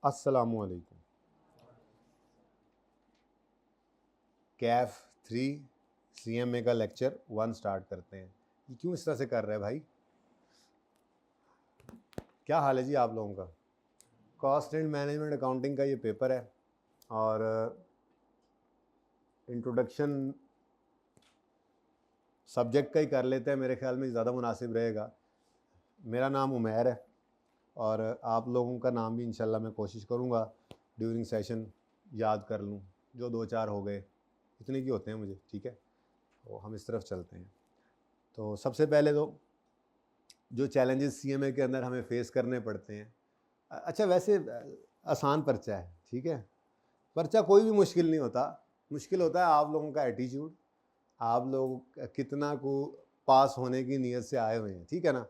अस्सलामुअलैकुम। कैफ 3 CMA का lecture 1 start करते हैं। ये क्यों इस तरह से कर रहे हैं भाई? क्या हाल है जी आप लोगों का? कॉस्ट एंड मैनेजमेंट अकाउंटिंग का ये पेपर है और इंट्रोडक्शन सब्जेक्ट का ही कर लेते हैं, मेरे ख्याल में ज़्यादा मुनासिब रहेगा। मेरा नाम उमैर है और आप लोगों का नाम भी इंशाल्लाह मैं कोशिश करूँगा ड्यूरिंग सेशन याद कर लूँ। जो 2-4 हो गए, इतने की होते हैं मुझे, ठीक है। तो हम इस तरफ चलते हैं। तो सबसे पहले तो जो चैलेंजेस CMA के अंदर हमें फेस करने पड़ते हैं। अच्छा, वैसे आसान पर्चा है, ठीक है। पर्चा कोई भी मुश्किल नहीं होता, मुश्किल होता है आप लोगों का एटीट्यूड, आप लोग कितना को पास होने की नीयत से आए हुए हैं, ठीक है ना।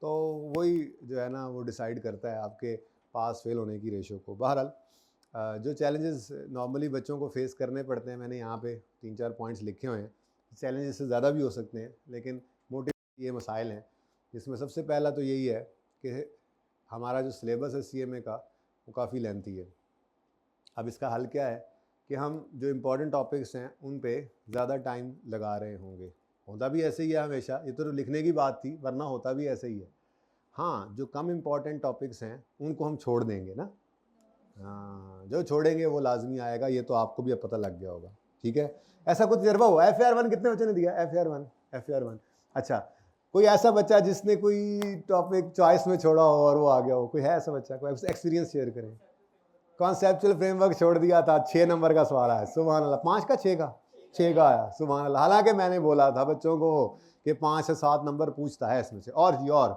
तो वही जो है ना वो डिसाइड करता है आपके पास फेल होने की रेशो को। बहरहाल जो चैलेंजेस नॉर्मली बच्चों को फेस करने पड़ते हैं, मैंने यहाँ पे 3-4 पॉइंट्स लिखे हुए हैं। चैलेंजेस से ज़्यादा भी हो सकते हैं, लेकिन मोटिव ये मसाइल हैं। इसमें सबसे पहला तो यही है कि हमारा जो सिलेबस है CMA का वो काफ़ी लेंथी है। अब इसका हल क्या है कि हम जो इम्पोर्टेंट टॉपिक्स हैं उन पे ज़्यादा टाइम लगा रहे होंगे। होता भी ऐसे ही है हमेशा, ये तो लिखने की बात थी, वरना होता भी ऐसे ही है। हाँ, जो कम इम्पोर्टेंट टॉपिक्स हैं उनको हम छोड़ देंगे ना। हाँ, जो छोड़ेंगे वो लाजमी आएगा, ये तो आपको भी अब पता लग गया होगा, ठीक है। ऐसा कुछ तजर्बा हुआ? FAR 1 कितने बच्चों ने दिया? FAR 1। अच्छा, कोई ऐसा बच्चा जिसने कोई टॉपिक चॉइस में छोड़ा हो और वो आ गया हो? कोई है ऐसा बच्चा? कोई एक्सपीरियंस शेयर करें। कॉन्सेप्चुअल फ्रेमवर्क छोड़ दिया था, 6 नंबर का सवाल आया, सुभान अल्लाह। 5 का 6 का? 6 का आया, सुभान अल्लाह। हालांकि मैंने बोला था बच्चों को कि 5 से 7 नंबर पूछता है इसमें से। और जी, और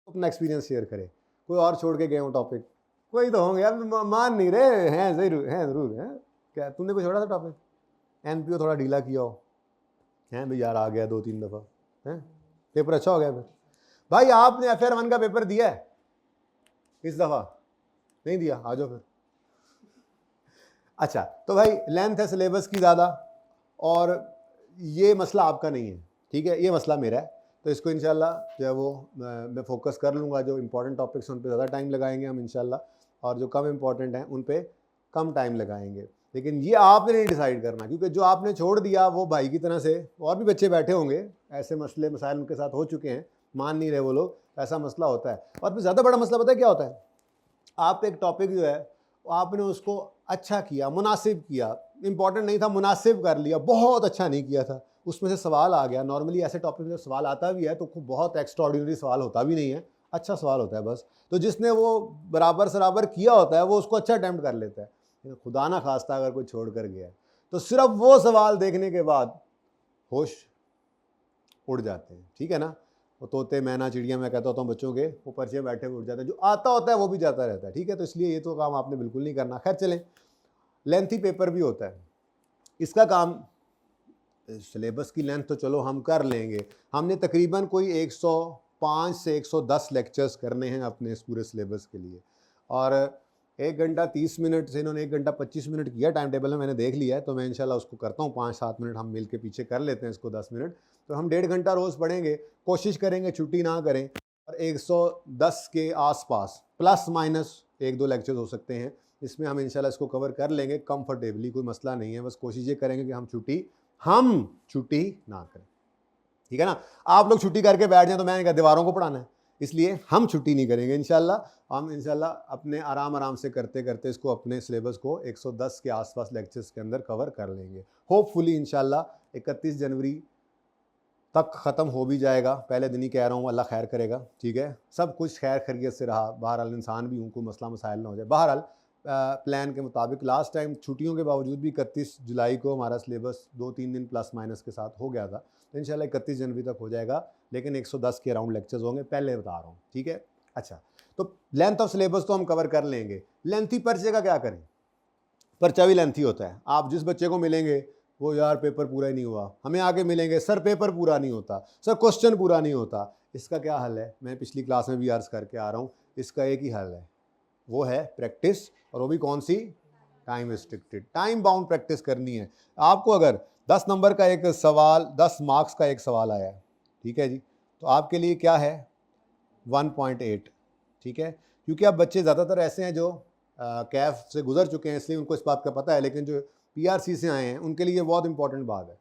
अपना एक्सपीरियंस शेयर करे। कोई और छोड़ के गए हो टॉपिक? कोई तो होंगे यार, मान नहीं रहे हैं। जरूर हैं। क्या तुमने कोई छोड़ा था टॉपिक? NPO थोड़ा ढीला किया हो हैं भाई यार, आ गया 2-3 दफ़ा हैं, पेपर अच्छा हो गया फिर। भाई आपने FAR 1 का पेपर दिया है इस दफ़ा? नहीं दिया? आ जाओ फिर। अच्छा, तो भाई लेंथ है सिलेबस की ज़्यादा, और ये मसला आपका नहीं है, ठीक है, ये मसला मेरा है। तो इसको इंशाल्लाह जो है वो मैं फोकस कर लूँगा। जो इंपॉर्टेंट टॉपिक्स हैं उन पे ज़्यादा टाइम लगाएंगे हम इंशाल्लाह, और जो कम इंपॉर्टेंट हैं उन पे कम टाइम लगाएंगे। लेकिन ये आपने नहीं डिसाइड करना, क्योंकि जो आपने छोड़ दिया वो भाई की तरह से और भी बच्चे बैठे होंगे, ऐसे मसले मसाइल उनके साथ हो चुके हैं, मान नहीं रहे वो लोग, ऐसा मसला होता है। और फिर ज़्यादा बड़ा मसला पता है क्या होता है? आप एक टॉपिक जो है आपने उसको अच्छा किया, मुनासिब किया, इंपॉर्टेंट नहीं था, मुनासिब कर लिया, बहुत अच्छा नहीं किया था, उसमें से सवाल आ गया। नॉर्मली ऐसे टॉपिक में सवाल आता भी है तो बहुत एक्स्ट्राऑर्डिनरी सवाल होता भी नहीं है, अच्छा सवाल होता है बस। तो जिसने वो बराबर सराबर किया होता है वो उसको अच्छा अटैम्प्ट कर लेता है। खुदा ना खास्ता अगर कोई छोड़ कर गया है तो सिर्फ वो सवाल देखने के बाद होश उड़ जाते हैं, ठीक है ना। वो तोते मैना चिड़िया मैं कहता होता हूँ बच्चों के, वो पर्चे बैठे हुए उड़ जाते हैं, जो आता होता है वो भी जाता रहता है, ठीक है। तो इसलिए ये तो काम आपने बिल्कुल नहीं करना। खैर चलें, लेंथी पेपर भी होता है, इसका काम सिलेबस की लेंथ तो चलो हम कर लेंगे। हमने तकरीबन कोई 105 से 110 लेक्चर्स करने हैं अपने इस पूरे सिलेबस के लिए, और 1 घंटा 30 मिनट से इन्होंने 1 घंटा 25 मिनट किया टाइम टेबल में, मैंने देख लिया है। तो मैं इंशाल्लाह उसको करता हूँ 5-7 मिनट, हम मिल के पीछे कर लेते हैं इसको 10 मिनट। तो हम 1.5 घंटा रोज़ पढ़ेंगे, कोशिश करेंगे छुट्टी ना करें, और 110 के आसपास प्लस माइनस 1-2 लेक्चर्स हो सकते हैं, इसमें हम इंशाल्लाह इसको कवर कर लेंगे कंफर्टेबली, कोई मसला नहीं है। बस कोशिश ये करेंगे कि हम छुट्टी ना करें, ठीक है ना। आप लोग छुट्टी करके बैठ जाएं तो मैंने कहा दीवारों को पढ़ाना है, इसलिए हम छुट्टी नहीं करेंगे इंशाल्लाह। हम इंशाल्लाह अपने आराम से करते करते इसको, अपने सिलेबस को 110 के आसपास लेक्चर्स के अंदर कवर कर लेंगे। होपफुली इंशाल्लाह 31 जनवरी तक ख़त्म हो भी जाएगा, पहले दिन ही कह रहा हूँ, अल्लाह खैर करेगा, ठीक है। सब कुछ खैर खैरियत से रहा, बहरहाल इंसान भी उनको मसला मसाइल ना हो जाए। बहरहाल प्लान के मुताबिक लास्ट टाइम छुट्टियों के बावजूद भी 31 जुलाई को हमारा सिलेबस 2-3 दिन प्लस माइनस के साथ हो गया था। तो इंशाल्लाह 31 जनवरी तक हो जाएगा, लेकिन 110 के अराउंड लेक्चर्स होंगे, पहले बता रहा हूँ, ठीक है। अच्छा, तो लेंथ ऑफ सिलेबस तो हम कवर कर लेंगे। लेंथी पर्चे का क्या करें? पर्चा भी लेंथी होता है। आप जिस बच्चे को मिलेंगे वो, यार पेपर पूरा ही नहीं हुआ, हमें आगे मिलेंगे, सर पेपर पूरा नहीं होता, सर क्वेश्चन पूरा नहीं होता। इसका क्या हल है? मैं पिछली क्लास में भी अर्ज करके आ रहा हूँ, इसका एक ही हल है, वो है प्रैक्टिस। और वो भी कौन सी? Time restricted, time bound practice करनी है आपको। अगर 10 नंबर का एक सवाल, 10 मार्क्स का एक सवाल आया है, ठीक है जी, तो आपके लिए क्या है? 1.8, ठीक है। क्योंकि अब बच्चे ज़्यादातर ऐसे हैं जो कैफ से गुजर चुके हैं इसलिए उनको इस बात का पता है, लेकिन जो पीआरसी से आए हैं उनके लिए बहुत इंपॉर्टेंट बात है।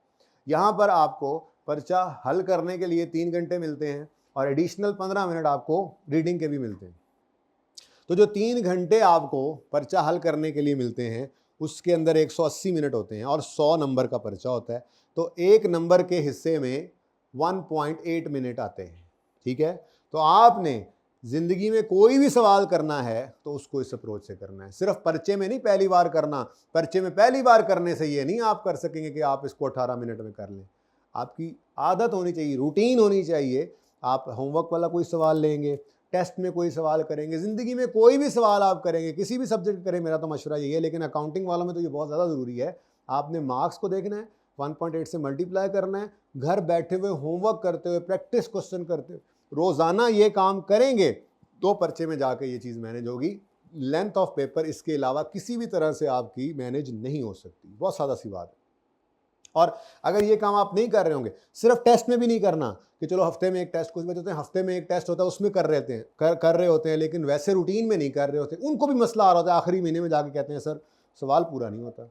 यहाँ पर आपको पर्चा हल करने के लिए 3 घंटे मिलते हैं और एडिशनल 15 मिनट आपको रीडिंग के भी मिलते हैं। तो जो 3 घंटे आपको पर्चा हल करने के लिए मिलते हैं उसके अंदर 180 मिनट होते हैं और 100 नंबर का पर्चा होता है, तो एक नंबर के हिस्से में 1.8 मिनट आते हैं। ठीक है, तो आपने ज़िंदगी में कोई भी सवाल करना है तो उसको इस अप्रोच से करना है, सिर्फ पर्चे में नहीं पहली बार करना। पर्चे में पहली बार करने से ये नहीं आप कर सकेंगे कि आप इसको 18 मिनट में कर लें। आपकी आदत होनी चाहिए, रूटीन होनी चाहिए। आप होमवर्क वाला कोई सवाल लेंगे, टेस्ट में कोई सवाल करेंगे, ज़िंदगी में कोई भी सवाल आप करेंगे, किसी भी सब्जेक्ट करें, मेरा तो मशवरा यही है। लेकिन अकाउंटिंग वालों में तो ये बहुत ज़्यादा ज़रूरी है। आपने मार्क्स को देखना है, 1.8 से मल्टीप्लाई करना है, घर बैठे हुए होमवर्क करते हुए, प्रैक्टिस क्वेश्चन करते हुए रोज़ाना ये काम करेंगे तो पर्चे में जाके ये चीज़ मैनेज होगी। लेंथ ऑफ पेपर इसके अलावा किसी भी तरह से आपकी मैनेज नहीं हो सकती। बहुत सादा सी बात है। और अगर ये काम आप नहीं कर रहे होंगे, सिर्फ टेस्ट में भी नहीं करना कि चलो हफ्ते में एक टेस्ट, कुछ बच्चे होते हैं हफ्ते में एक टेस्ट होता है उसमें कर रहे होते हैं, लेकिन वैसे रूटीन में नहीं कर रहे होते, उनको भी मसला आ रहा होता है। आखिरी महीने में जाके कहते हैं सर सवाल पूरा नहीं होता,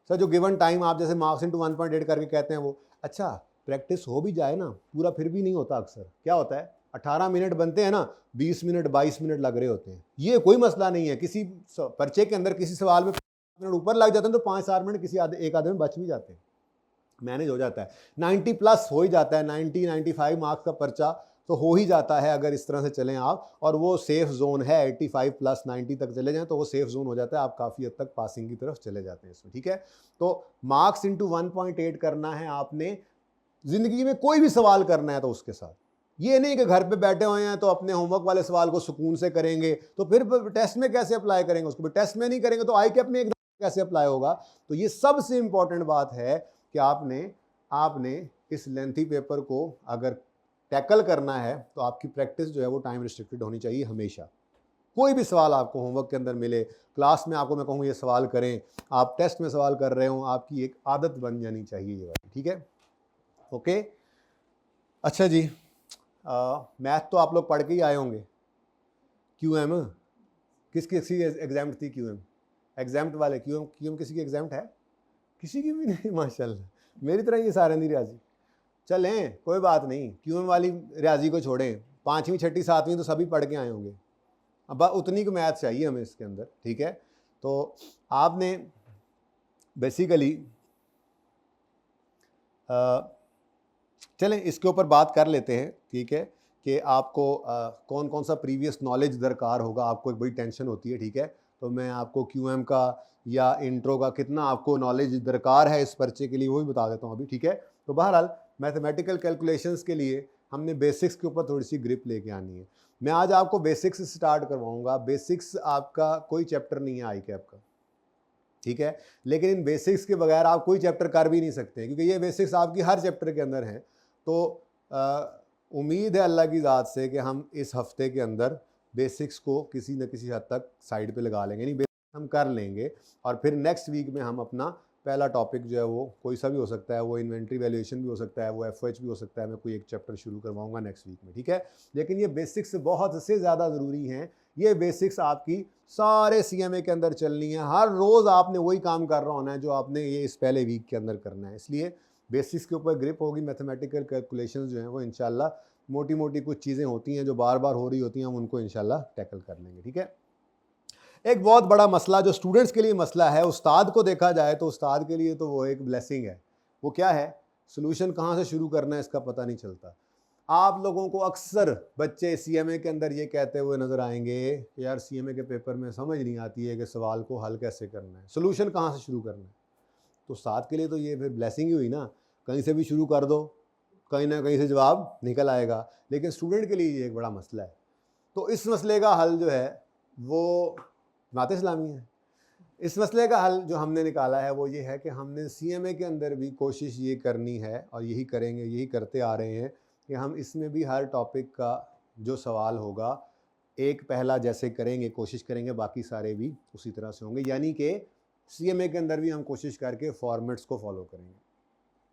सर जो गिवन टाइम आप जैसे मार्क्स इंटू 1.8 करके कहते हैं वो, अच्छा प्रैक्टिस हो भी जाए ना पूरा फिर भी नहीं होता। अक्सर क्या होता है 18 मिनट बनते हैं ना, 20 मिनट 22 मिनट लग रहे होते हैं। ये कोई मसला नहीं है, किसी पर्चे के अंदर किसी सवाल में मिनट ऊपर लग जाते हैं तो 5-4 मिनट किसी एक आधे में बच भी जाते हैं, मैनेज हो जाता है। 90 प्लस हो ही जाता है, 90-95 मार्क्स का पर्चा तो हो ही जाता है अगर इस तरह से चलें आप, और वो सेफ जोन है। 85 प्लस 90 तक चले जाएं तो वो सेफ जोन हो जाता है, आप काफ़ी हद तक पासिंग की तरफ चले जाते हैं इसमें। ठीक है, तो मार्क्स इंटू 1.8 करना है आपने। ज़िंदगी में कोई भी सवाल करना है तो उसके साथ, ये नहीं कि घर पे बैठे हुए हैं तो अपने होमवर्क वाले सवाल को सुकून से करेंगे तो फिर टेस्ट में कैसे अप्लाई करेंगे उसको, टेस्ट में नहीं करेंगे तो आई कैप में एकदम कैसे अप्लाई होगा। तो ये सबसे इंपॉर्टेंट बात है कि आपने इस लेंथी पेपर को अगर टैकल करना है तो आपकी प्रैक्टिस जो है वो टाइम रिस्ट्रिक्टेड होनी चाहिए हमेशा। कोई भी सवाल आपको होमवर्क के अंदर मिले, क्लास में आपको मैं कहूँ ये सवाल करें, आप टेस्ट में सवाल कर रहे हो, आपकी एक आदत बन जानी चाहिए ये वाली। ठीक है, ओके। अच्छा जी, मैथ तो आप लोग पढ़ के ही आए होंगे। क्यूएम किसी एग्जाम थी? क्यूएम एग्जाम्प्ट वाले, क्यूएम किसी की एग्जाम्प्ट है? किसी की भी नहीं, माशाल्लाह। मेरी तरह ये सारे नहीं रियाजी। चलें कोई बात नहीं, क्यूएम वाली रियाजी को छोड़ें, 5वीं 6ठी 7वीं तो सभी पढ़ के आए होंगे। अब उतनी को मैथ चाहिए हमें इसके अंदर। ठीक है, तो आपने बेसिकली चलें इसके ऊपर बात कर लेते हैं। ठीक है, कि आपको कौन कौन सा प्रीवियस नॉलेज दरकार होगा, आपको एक बड़ी टेंशन होती है। ठीक है, तो मैं आपको क्यूएम का या इंट्रो का कितना आपको नॉलेज दरकार है इस पर्चे के लिए वो भी बता देता हूँ अभी। ठीक है, तो बहरहाल मैथमेटिकल कैलकुलेशंस के लिए हमने बेसिक्स के ऊपर थोड़ी सी ग्रिप लेके आनी है। मैं आज आपको बेसिक्स से स्टार्ट करवाऊँगा। बेसिक्स आपका कोई चैप्टर नहीं है आई कैप का, ठीक है, लेकिन इन बेसिक्स के बगैर आप कोई चैप्टर कर भी नहीं सकते क्योंकि ये बेसिक्स आपकी हर चैप्टर के अंदर हैं। तो उम्मीद है अल्लाह की ज़ात से कि हम इस हफ्ते के अंदर बेसिक्स को किसी न किसी हद तक साइड पे लगा लेंगे, नहीं बेसिक्स हम कर लेंगे, और फिर नेक्स्ट वीक में हम अपना पहला टॉपिक जो है वो कोई सा भी हो सकता है, वो इन्वेंट्री वैल्यूएशन भी हो सकता है, वो एफओएच भी हो सकता है, मैं कोई एक चैप्टर शुरू करवाऊंगा नेक्स्ट वीक में। ठीक है, लेकिन ये बेसिक्स बहुत से ज़्यादा ज़रूरी हैं। ये बेसिक्स आपकी सारे सीएमए के अंदर चलनी है। हर रोज़ आपने वही काम कर रहा होना है जो आपने ये इस पहले वीक के अंदर करना है। इसलिए बेसिक्स के ऊपर ग्रिप होगी। मैथमेटिकल कैलकुलेशंस जो हैं वो इंशाल्लाह मोटी मोटी कुछ चीज़ें होती हैं जो बार बार हो रही होती हैं, हम उनको इंशाल्लाह टैकल कर लेंगे। ठीक है, एक बहुत बड़ा मसला जो स्टूडेंट्स के लिए मसला है, उस्ताद को देखा जाए तो उस्ताद के लिए तो वो एक ब्लेसिंग है। वो क्या है? सोल्यूशन कहाँ से शुरू करना है इसका पता नहीं चलता। आप लोगों को अक्सर बच्चे सीएमए के अंदर ये कहते हुए नज़र आएंगे, यार सीएमए के पेपर में समझ नहीं आती है कि सवाल को हल कैसे करना है, सोल्यूशन कहाँ से शुरू करना है। तो उस्ताद के लिए तो ये फिर ब्लेसिंग ही हुई ना, कहीं से भी शुरू कर दो, कहीं ना कहीं से जवाब निकल आएगा। लेकिन स्टूडेंट के लिए ये एक बड़ा मसला है। तो इस मसले का हल जो है वो जमात इस्लामी है। इस मसले का हल जो हमने निकाला है वो ये है कि हमने सीएमए के अंदर भी कोशिश ये करनी है और यही करेंगे, यही करते आ रहे हैं कि हम इसमें भी हर टॉपिक का जो सवाल होगा एक पहला जैसे करेंगे, कोशिश करेंगे, बाकी सारे भी उसी तरह से होंगे। यानी कि सीएमए के अंदर भी हम कोशिश करके फॉर्मेट्स को फॉलो करेंगे।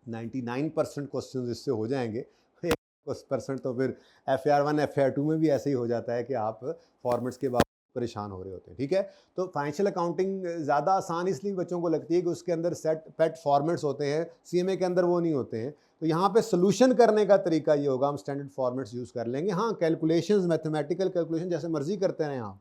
99% क्वेश्चन इससे हो जाएंगे, 1% तो फिर FR1 FR2 में भी ऐसे ही हो जाता है कि आप फॉर्मेट्स के बाद परेशान हो रहे होते हैं, ठीक है। तो फाइनेंशियल अकाउंटिंग ज़्यादा आसान इसलिए बच्चों को लगती है कि उसके अंदर सेट पेट फॉर्मेट्स होते हैं, सीएमए के अंदर वो नहीं होते हैं। तो यहाँ पे सोल्यूशन करने का तरीका ये होगा, हम स्टैंडर्ड फॉर्मेट्स यूज़ कर लेंगे। हाँ, कैलकुलेशंस, मैथमेटिकल कैलकुलेशन जैसे मर्जी करते रहें आप।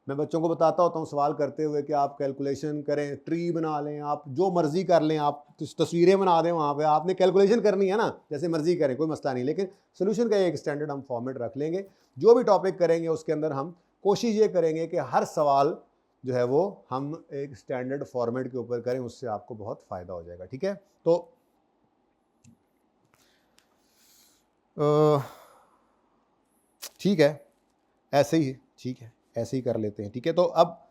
मैं बच्चों को बताता होता हूँ सवाल करते हुए कि आप कैलकुलेशन करें, ट्री बना लें, आप जो मर्जी कर लें, आप तस्वीरें बना दें, वहाँ पे आपने कैलकुलेशन करनी है ना, जैसे मर्जी करें, कोई मसला नहीं। लेकिन सोल्यूशन का एक स्टैंडर्ड हम फॉर्मेट रख लेंगे। जो भी टॉपिक करेंगे उसके अंदर हम कोशिश ये करेंगे कि हर सवाल जो है वो हम एक स्टैंडर्ड फॉर्मेट के ऊपर करें, उससे आपको बहुत फ़ायदा हो जाएगा, ठीक है। तो ठीक है, ऐसे ही ठीक है, ऐसे ही कर लेते हैं, ठीक है। तो अब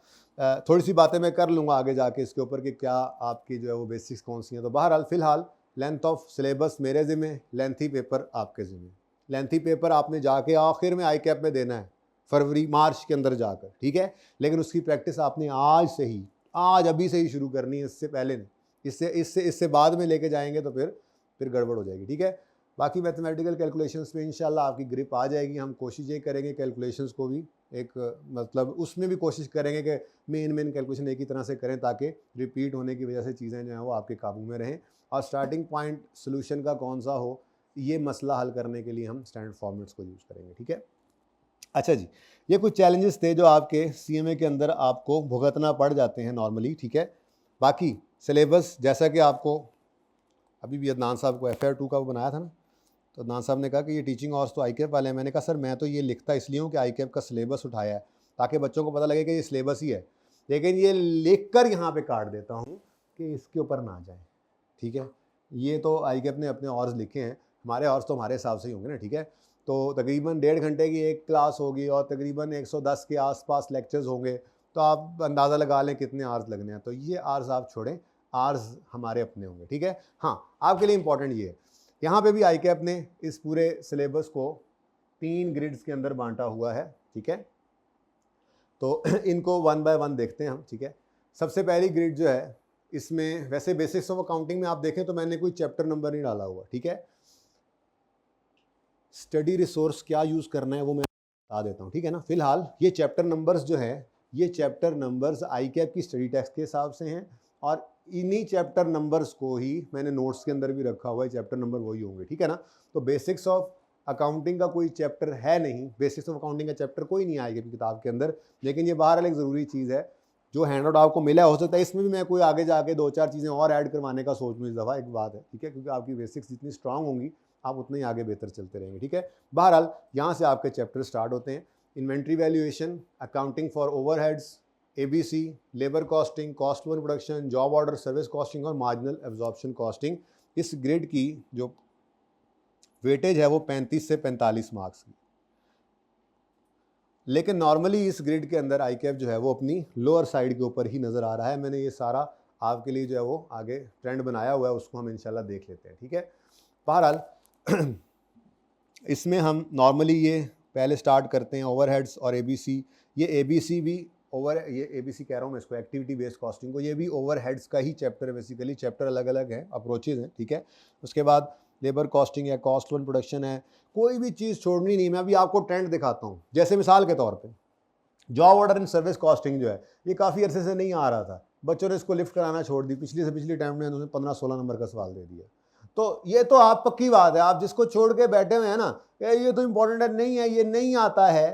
थोड़ी सी बातें मैं कर लूँगा आगे जाके इसके ऊपर कि क्या आपकी जो है वो बेसिक्स कौन सी हैं। तो बहरहाल फ़िलहाल लेंथ ऑफ सिलेबस मेरे ज़िम्मे, लेंथी पेपर आपके ज़िम्मे। लेंथी पेपर आपने जाके आखिर में आई कैप में देना है, फरवरी मार्च के अंदर जाकर, ठीक है। लेकिन उसकी प्रैक्टिस आपने आज से ही, आज अभी से ही शुरू करनी है, इससे पहले नहीं। इससे बाद में लेके जाएंगे तो फिर गड़बड़ हो जाएगी, ठीक है। बाकी मैथमेटिकल कैलकुलेशंस पे इंशाल्लाह आपकी ग्रिप आ जाएगी। हम कोशिश ये करेंगे कैलकुलेशंस को भी एक मतलब उसमें भी कोशिश करेंगे कि मेन कैलकुलेशन एक ही तरह से करें ताकि रिपीट होने की वजह से चीज़ें जो हैं वो आपके काबू में रहें। और स्टार्टिंग पॉइंट सोल्यूशन का कौन सा हो, ये मसला हल करने के लिए हम स्टैंडर्ड फॉर्मेट्स को यूज़ करेंगे, ठीक है। अच्छा जी, ये कुछ चैलेंजेस थे जो आपके सीएमए के अंदर आपको भुगतना पड़ जाते हैं नॉर्मली, ठीक है। बाकी सिलेबस जैसा कि आपको अभी भी अदनान साहब को FR2 का वो बनाया था ना, तो अदनान साहब ने कहा कि ये टीचिंग आवर्स तो आईकेप वाले हैं। मैंने कहा सर मैं तो ये लिखता इसलिए हूँ कि आईकेप का सिलेबस उठाया है ताकि बच्चों को पता लगे कि ये सिलेबस ही है, लेकिन ये लिख कर यहाँ पे काट देता हूँ कि इसके ऊपर ना जाए, ठीक है। ये तो आईकेप ने अपने आवर्स लिखे हैं, हमारे आवर्स तो हमारे हिसाब से ही होंगे ना, ठीक है। तो तकरीबन 1.5 घंटे की एक क्लास होगी और तकरीबन 110 के आसपास लेक्चर्स होंगे, तो आप अंदाज़ा लगा लें कितने आवर्स लगने हैं। तो ये आवर्स आप छोड़ें, आवर्स हमारे अपने होंगे, ठीक है। हाँ, आपके लिए इंपॉर्टेंट ये है, यहाँ पे भी आईकैप ने इस पूरे सिलेबस को 3 ग्रिड्स के अंदर बांटा हुआ है, ठीक है। तो इनको 1 बाय 1 देखते हैं हम, ठीक है। सबसे पहली ग्रिड जो है, इसमें वैसे बेसिक्स ऑफ अकाउंटिंग में आप देखें तो मैंने कोई चैप्टर नंबर नहीं डाला हुआ, ठीक है। स्टडी रिसोर्स क्या यूज़ करना है वो मैं बता देता हूँ, ठीक है ना। फिलहाल ये चैप्टर नंबर्स जो है, ये चैप्टर नंबर्स आईकैप की स्टडी टेक्स्ट के हिसाब से हैं और इन्हीं चैप्टर नंबर्स को ही मैंने नोट्स के अंदर भी रखा हुआ है, चैप्टर नंबर वही होंगे, ठीक है ना। तो बेसिक्स ऑफ अकाउंटिंग का कोई चैप्टर है नहीं, बेसिक्स ऑफ अकाउंटिंग का चैप्टर कोई नहीं आएगा किताब के अंदर, लेकिन ये बहरहाल एक ज़रूरी चीज़ है। जो हैंड आउट आपको मिला हो सकता है इसमें भी मैं कोई आगे जाके 2-4 चीज़ें और ऐड करवाने का सोच लूँ इस दफ़ा, एक बात है, ठीक है, क्योंकि आपकी बेसिक्स जितनी स्ट्रांग होंगी आप उतने ही आगे बेहतर चलते रहेंगे, ठीक है। बहरहाल यहाँ से आपके चैप्टर स्टार्ट होते हैं। Inventory valuation, accounting for overheads, ABC, labour costing, cost one production, job order, service costing और मार्जिनल एब्जॉर्प्शन कॉस्टिंग। इस ग्रेड की जो वेटेज है वो 35 से 45 मार्क्स की, लेकिन नॉर्मली इस ग्रेड के अंदर आईकैप जो है वो अपनी लोअर साइड के ऊपर ही नज़र आ रहा है। मैंने ये सारा आपके लिए जो है वो आगे ट्रेंड बनाया हुआ है, उसको हम इंशाल्लाह देख लेते हैं, ठीक है। बहरहाल इसमें हम नॉर्मली ये पहले स्टार्ट करते हैं ओवरहेड्स और ABC। ये ABC भी ये ABC कह रहा हूँ मैं इसको, एक्टिविटी बेस्ड कॉस्टिंग को, ये भी ओवरहेड्स का ही चैप्टर है बेसिकली, चैप्टर अलग अलग हैं, अप्रोचेज हैं, ठीक है। उसके बाद लेबर कॉस्टिंग है, कॉस्ट वन प्रोडक्शन है, कोई भी चीज़ छोड़नी नहीं। मैं अभी आपको ट्रेंड दिखाता हूँ, जैसे मिसाल के तौर पे job order and service costing जो है ये काफ़ी अरसे से नहीं आ रहा था, बच्चों ने इसको लिफ्ट कराना छोड़ दी, पिछली से पिछली टाइम में उन्होंने 15-16 नंबर का सवाल दे दिया। तो ये तो आप पक्की बात है, आप जिसको छोड़ के बैठे हुए हैं ना, ये तो इंपॉर्टेंट है, नहीं है, ये नहीं आता है,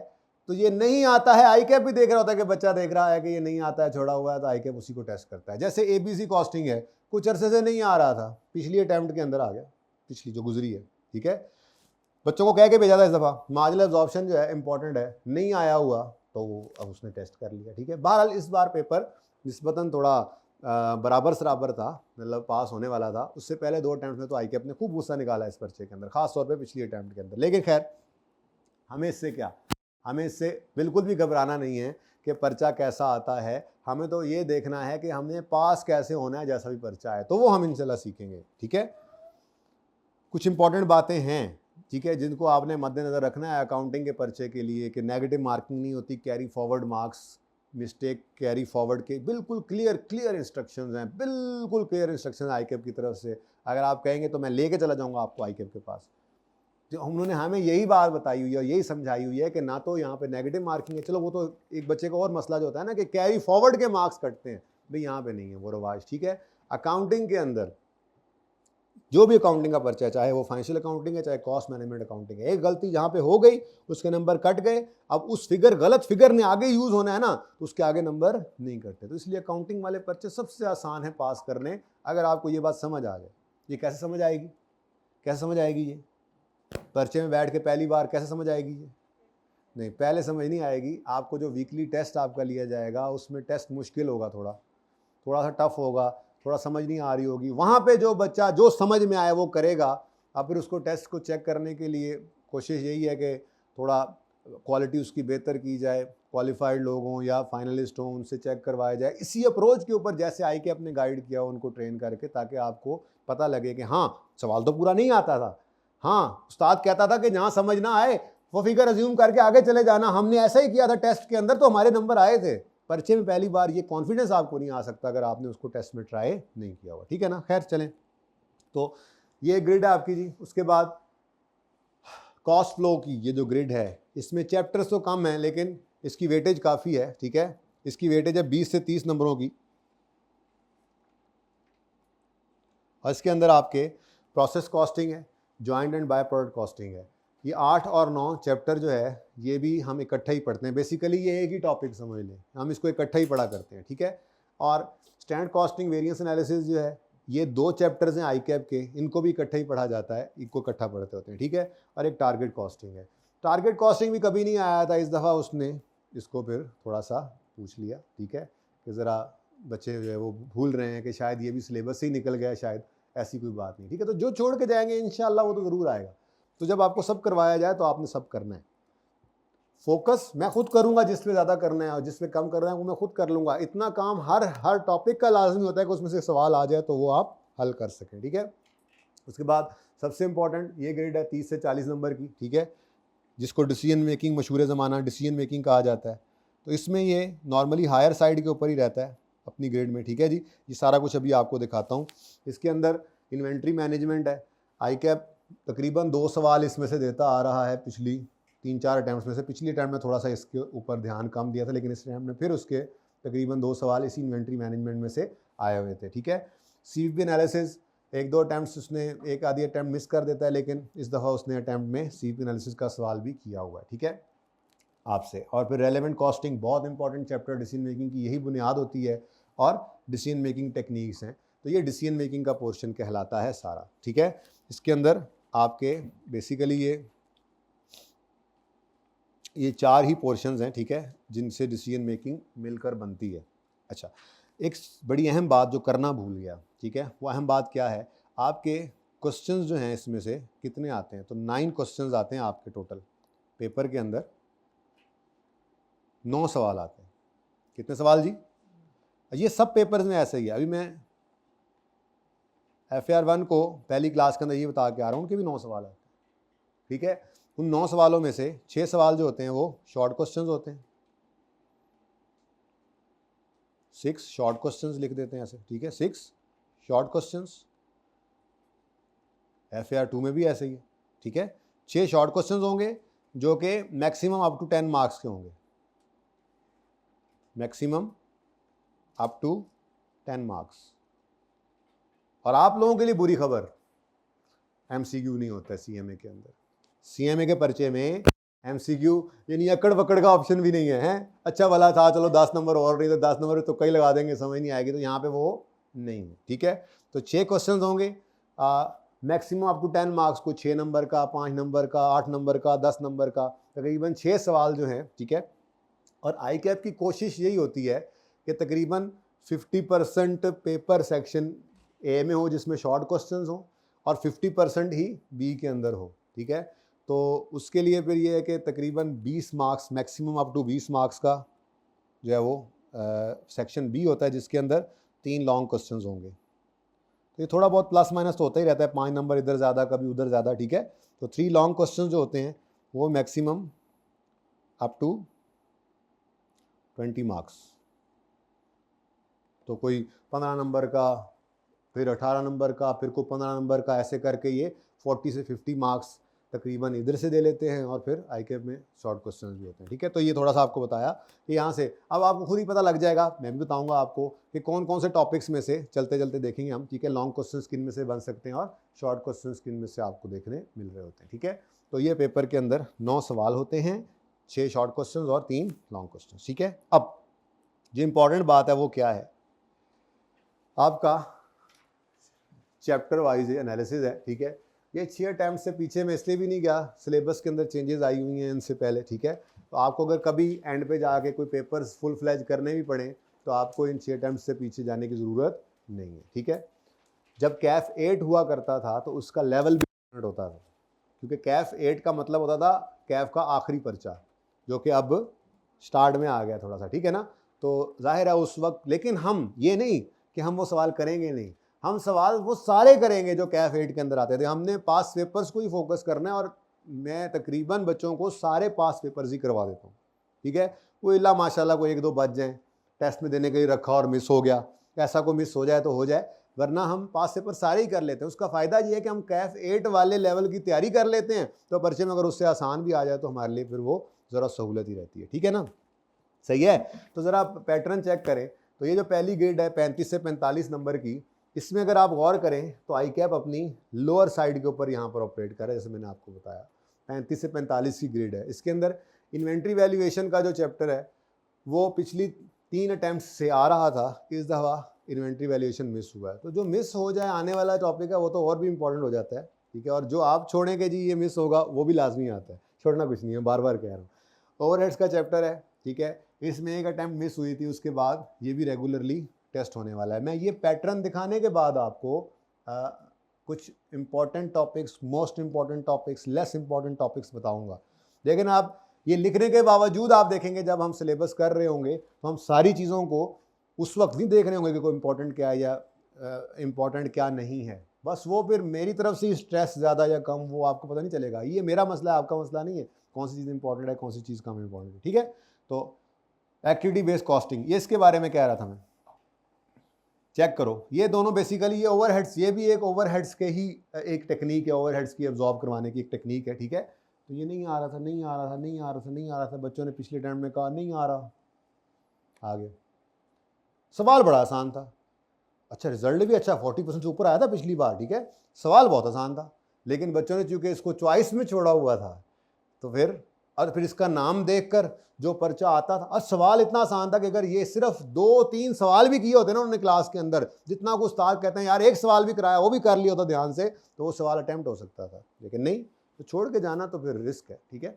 तो ये नहीं आता है, आईकैप भी देख रहा होता है कि बच्चा देख रहा है कि ये नहीं आता है, छोड़ा हुआ है, तो आईकैप उसी को टेस्ट करता है। जैसे ABC कॉस्टिंग है, कुछ अरसे से नहीं आ रहा था, पिछली अटैम्प्ट के अंदर आ गया, पिछली जो गुजरी है, ठीक है। बच्चों को कह के भेजा था इस दफ़ा, मार्जिनल एब्जॉर्प्शन जो है इंपॉर्टेंट है, नहीं आया हुआ तो अब उसने टेस्ट कर लिया, ठीक है। बहरहाल इस बार पेपर निस्बतन थोड़ा बराबर सराबर था, मतलब पास होने वाला था। उससे पहले 2 अटैम्प्ट में तो आईकैप ने खूब गुस्सा निकाला इस पर्चे के अंदर, खास तौर पे पिछली अटैम्प्ट के अंदर। लेकिन खैर हमें इससे क्या, हमें इससे बिल्कुल भी घबराना नहीं है कि पर्चा कैसा आता है, हमें तो ये देखना है कि हमने पास कैसे होना है, जैसा भी पर्चा है तो वो हम इंशाल्लाह सीखेंगे, ठीक है। कुछ इंपॉर्टेंट बातें हैं, ठीक है, जिनको आपने मद्देनज़र रखना है अकाउंटिंग के पर्चे के लिए, कि नेगेटिव मार्किंग नहीं होती, carry forward marks, mistake carry forward के बिल्कुल क्लियर इंस्ट्रक्शंस हैं, बिल्कुल क्लियर इंस्ट्रक्शंस आईकैप की तरफ से। अगर आप कहेंगे तो मैं लेके चला जाऊंगा आपको आईकैप के पास, जो उन्होंने हमें यही बात बताई हुई है, यही समझाई हुई है कि ना तो यहाँ पे नेगेटिव मार्किंग है, चलो वो तो एक बच्चे का और मसला जो होता है ना कि कैरी फॉरवर्ड के मार्क्स कटते हैं, भाई यहाँ पे नहीं है वो रवाज, ठीक है। अकाउंटिंग के अंदर जो भी अकाउंटिंग का पर्चा है, चाहे वो फाइनेंशियल अकाउंटिंग है, चाहे कॉस्ट मैनेजमेंट अकाउंटिंग है, एक गलती जहाँ पे हो गई उसके नंबर कट गए, अब उस फिगर गलत फिगर ने आगे यूज होना है ना, तो उसके आगे नंबर नहीं कटते। तो इसलिए अकाउंटिंग वाले पर्चे सबसे आसान है पास करने, अगर आपको ये बात समझ आ जाए। ये कैसे समझ आएगी, कैसे समझ आएगी? ये पर्चे में बैठ के पहली बार कैसे समझ आएगी? ये नहीं, पहले समझ नहीं आएगी। आपको जो वीकली टेस्ट आपका लिया जाएगा उसमें टेस्ट मुश्किल होगा, थोड़ा सा टफ होगा, थोड़ा समझ नहीं आ रही होगी, वहाँ पे जो बच्चा जो समझ में आए वो करेगा। अब फिर उसको टेस्ट को चेक करने के लिए कोशिश यही है कि थोड़ा क्वालिटी उसकी बेहतर की जाए, क्वालिफाइड लोग हों या फाइनलिस्ट हों, उनसे चेक करवाया जाए। इसी अप्रोच के ऊपर जैसे आई के अपने गाइड किया उनको ट्रेन करके, ताकि आपको पता लगे कि हाँ सवाल तो पूरा नहीं आता था, हाँ उस्ताद कहता था कि जहाँ समझ ना आए वो फिगर अज्यूम करके आगे चले जाना, हमने ऐसा ही किया था टेस्ट के अंदर तो हमारे नंबर आए थे। पर्चे में पहली बार ये कॉन्फिडेंस आपको नहीं आ सकता अगर आपने उसको टेस्ट में ट्राई नहीं किया हुआ, ठीक है ना। खैर चलें, तो ये ग्रिड है आपकी जी। उसके बाद कॉस्ट फ्लो की ये जो ग्रिड है, इसमें चैप्टर्स तो कम है लेकिन इसकी वेटेज काफ़ी है, ठीक है। इसकी वेटेज है 20 से 30 नंबरों की, और इसके अंदर आपके प्रोसेस कॉस्टिंग है, joint and by product costing है। ये 8 और 9 चैप्टर जो है ये भी हम इकट्ठा ही पढ़ते हैं, बेसिकली ये एक ही टॉपिक समझ लें, हम इसको इकट्ठा ही पढ़ा करते हैं, ठीक है। और स्टैंडर्ड कॉस्टिंग वेरिएंस एनालिसिस जो है ये 2 चैप्टर्स हैं आई कैप के, इनको भी इकट्ठा ही पढ़ा जाता है, इनको इकट्ठा पढ़ते होते हैं, ठीक है। और एक टारगेट कॉस्टिंग है। टारगेट कॉस्टिंग भी कभी नहीं आया था, इस दफ़ा उसने इसको फिर थोड़ा सा पूछ लिया, ठीक है, कि ज़रा बच्चे जो है वो भूल रहे हैं कि शायद ये भी सिलेबस से ही निकल गया, शायद ऐसी कोई बात नहीं, ठीक है। तो जो छोड़ के जाएंगे इंशाल्लाह वो तो ज़रूर आएगा। तो जब आपको सब करवाया जाए तो आपने सब करना है। फोकस मैं खुद करूंगा, जिस पे ज़्यादा करना है और जिस पे कम करना है वो मैं खुद कर लूँगा। इतना काम हर टॉपिक का लाजमी होता है कि उसमें से सवाल आ जाए तो वो आप हल कर सकें, ठीक है। उसके बाद सबसे इंपॉर्टेंट ये ग्रेड है 30 से 40 नंबर की, ठीक है, जिसको डिसीजन मेकिंग, मशहूर ज़माना डिसीजन मेकिंग कहा जाता है। तो इसमें ये नॉर्मली हायर साइड के ऊपर ही रहता है अपनी ग्रेड में, ठीक है जी। ये सारा कुछ अभी आपको दिखाता हूँ। इसके अंदर इन्वेंट्री मैनेजमेंट है। आई कैप तकरीबन 2 सवाल इसमें से देता आ रहा है पिछली 3-4 अटैम्प्ट में से। पिछली अटैम्प्ट में थोड़ा सा इसके ऊपर ध्यान कम दिया था, लेकिन इस अटैम्प्ट में फिर उसके तकरीबन 2 सवाल इसी इन्वेंट्री मैनेजमेंट में से आए हुए थे, ठीक है। सीवीपी एनालिसिस 1-2 अटैम्प्ट उसने एक आधी अटैम्प्ट मिस कर देता है, लेकिन इस दफ़ा उसने अटैम्प्ट में सीवीपी एनालिसिस का सवाल भी किया हुआ है, ठीक है, आपसे। और फिर रेलेवेंट कॉस्टिंग बहुत इंपॉर्टेंट चैप्टर, डिसीजन मेकिंग की यही बुनियाद होती है और डिसीजन मेकिंग टेक्निक्स हैं। तो ये डिसीजन मेकिंग का पोर्शन कहलाता है सारा, ठीक है। इसके अंदर आपके बेसिकली ये 4 ही पोर्शंस हैं, ठीक है, जिनसे डिसीजन मेकिंग मिलकर बनती है। अच्छा, एक बड़ी अहम बात जो करना भूल गया, ठीक है, वो अहम बात क्या है, आपके क्वेश्चंस जो हैं इसमें से कितने आते हैं, तो 9 क्वेश्चंस आते हैं आपके टोटल पेपर के अंदर, 9 सवाल आते हैं। कितने सवाल जी? ये सब पेपर्स में ऐसा ही है। अभी मैं FAR 1 को पहली क्लास के अंदर ये बता के आ रहा हूँ कि भी 9 सवाल आते हैं, ठीक है। उन 9 सवालों में से 6 सवाल जो होते हैं वो शॉर्ट क्वेश्चंस होते हैं, 6 शॉर्ट क्वेश्चंस लिख देते हैं ऐसे, ठीक है, 6 शॉर्ट क्वेश्चंस। FAR 2 में भी ऐसे ही है, ठीक है। 6 शॉर्ट क्वेश्चंस होंगे जो कि मैक्सिमम अप टू 10 मार्क्स के होंगे, मैक्सिमम अप टू 10 मार्क्स। और आप लोगों के लिए बुरी खबर, MCQ नहीं होता है CMA के अंदर। CMA के पर्चे में MCQ यानी अकड़ वकड़ का ऑप्शन भी नहीं है, हैं? अच्छा वाला था, चलो 10 नंबर और नहीं तो 10 नंबर तो कई लगा देंगे, समझ नहीं आएगी, तो यहाँ पे वो नहीं है, ठीक है। तो 6 क्वेश्चन होंगे, मैक्सिमम अप टू 10 मार्क्स को, 6 नंबर का, 5 नंबर का, 8 नंबर का, 10 नंबर का, तकरीबन 6 सवाल जो हैं, ठीक है। और आई कैप की कोशिश यही होती है कि तकरीबन 50% पेपर सेक्शन ए में हो जिसमें शॉर्ट क्वेश्चंस हो और 50% ही बी के अंदर हो, ठीक है। तो उसके लिए फिर ये है कि तकरीबन 20 marks, maximum up to 20 marks का जो है वो सेक्शन बी होता है, जिसके अंदर 3 लॉन्ग क्वेश्चंस होंगे। तो ये थोड़ा बहुत प्लस माइनस तो होता ही रहता है, 5 नंबर इधर ज़्यादा कभी उधर ज़्यादा, ठीक है। तो 3 लॉन्ग क्वेश्चंस जो होते हैं वो मैक्सिमम अप टू 20 मार्क्स। तो कोई 15 नंबर का, फिर 18 नंबर का, फिर कोई 15 नंबर का, ऐसे करके ये 40 से 50 मार्क्स तकरीबन इधर से दे लेते हैं और फिर आई कैप में शॉर्ट क्वेश्चंस भी होते हैं, ठीक है। तो ये थोड़ा सा आपको बताया कि यहाँ से अब आपको खुद ही पता लग जाएगा, मैं भी बताऊंगा आपको कि कौन कौन से टॉपिक्स में से चलते चलते देखेंगे हम, ठीक है। लॉन्ग क्वेश्चंस किन में से बन सकते हैं और शॉर्ट क्वेश्चंस किन में से आपको देखने मिल रहे होते हैं, ठीक है। तो ये पेपर के अंदर 9 सवाल होते हैं, 6 शॉर्ट क्वेश्चंस और 3 लॉन्ग क्वेश्चंस, ठीक है। अब जो इंपॉर्टेंट बात है वो क्या है, आपका चैप्टर वाइज एनालिसिस है, ठीक है। ये 6 अटैम्प्ट से पीछे मैं इसलिए भी नहीं गया, सिलेबस के अंदर चेंजेस आई हुई हैं इनसे पहले, ठीक है। तो आपको अगर कभी एंड पे जाके कोई पेपर्स फुल फ्लैज करने भी पड़े तो आपको इन 6 अटैम्प्ट से पीछे जाने की ज़रूरत नहीं है, ठीक है। जब कैफ 8 हुआ करता था तो उसका लेवल भी डिफरेंट होता था, क्योंकि कैफ 8 का मतलब होता था कैफ का आखिरी पर्चा, जो कि अब स्टार्ट में आ गया थोड़ा सा, ठीक है ना। तो जाहिर है उस वक्त, लेकिन हम ये नहीं कि हम वो सवाल करेंगे नहीं, हम सवाल वो सारे करेंगे जो कैफ 8 के अंदर आते थे। हमने पास पेपर्स को ही फोकस करना है और मैं तकरीबन बच्चों को सारे पास पेपर्स ही करवा देता हूँ, ठीक है। वो इल्ला माशाल्लाह को 1-2 बच जाएँ, टेस्ट में देने के लिए रखा और मिस हो गया, ऐसा को मिस हो जाए तो हो जाए, वरना हम पास पेपर सारे ही कर लेते हैं। उसका फ़ायदा ये है कि हम कैफ 8 वाले लेवल की तैयारी कर लेते हैं, तो पर्चे में अगर उससे आसान भी आ जाए तो हमारे लिए फिर वो ज़रा सहूलत ही रहती है, ठीक है ना। सही है। तो ज़रा आप पैटर्न चेक करें, तो ये जो पहली ग्रेड है 35 से 45 नंबर की, इसमें अगर आप गौर करें तो आई कैप अपनी लोअर साइड के ऊपर यहाँ पर ऑपरेट कर रहा है, जैसे मैंने आपको बताया 35 से 45 की ग्रेड है। इसके अंदर इन्वेंट्री वैल्यूएशन का जो चैप्टर है वो पिछली 3 अटैम्प्ट से आ रहा था, इस दफ़ा इन्वेंट्री वैल्यूएशन मिस हुआ है। तो जो मिस हो जाए आने वाला टॉपिक है वो तो और भी इंपॉर्टेंट हो जाता है, ठीक है। और जो आप छोड़ेंगे जी ये मिस होगा, वो भी लाजमी आता है, छोड़ना कुछ नहीं है, बार बार कह रहा हूँ। ओवरहेड्स का चैप्टर है, ठीक है, इसमें एक अटैम्प्ट मिस हुई थी, उसके बाद ये भी रेगुलरली टेस्ट होने वाला है। मैं ये पैटर्न दिखाने के बाद आपको कुछ important topics, most important topics, less important topics बताऊंगा। लेकिन आप ये लिखने के बावजूद आप देखेंगे जब हम सिलेबस कर रहे होंगे तो हम सारी चीज़ों को उस वक्त नहीं देख रहे होंगे कि कोई इंपॉर्टेंट क्या है या इंपॉर्टेंट क्या नहीं है। बस वो फिर मेरी तरफ से स्ट्रेस ज़्यादा या कम वो आपको पता नहीं चलेगा। ये मेरा मसला है, आपका मसला नहीं है, कौन सी चीज़ इंपॉर्टेंट है, कौन सी चीज़ कम इंपॉर्टेंट है, ठीक है। तो एक्टिविटी बेस्ड कॉस्टिंग, ये इसके बारे में कह रहा था मैं, चेक करो। ये दोनों बेसिकली ये ओवरहेड्स, ये भी एक ओवरहेड्स के ही एक टेक्निक है, ओवरहेड्स की एब्जॉर्ब करवाने की एक टेक्निक है, ठीक है। तो ये नहीं आ रहा था, नहीं आ रहा था, नहीं आ रहा था, नहीं आ रहा था, बच्चों ने पिछले टाइम में कहा नहीं आ रहा, आ गया। सवाल बड़ा आसान था, अच्छा रिजल्ट भी अच्छा 40% से ऊपर आया था पिछली बार, ठीक है। सवाल बहुत आसान था, लेकिन बच्चों ने चूंकि इसको चॉइस में छोड़ा हुआ था तो फिर इसका नाम देखकर जो पर्चा आता था, और सवाल इतना आसान था कि अगर ये सिर्फ 2-3 सवाल भी किए होते ना उन्होंने क्लास के अंदर, जितना को उस्ताद कहते हैं यार एक सवाल भी कराया, वो भी कर लिया होता ध्यान से, तो वो सवाल अटेम्प्ट हो सकता था। लेकिन नहीं, तो छोड़ के जाना तो फिर रिस्क है, ठीक है।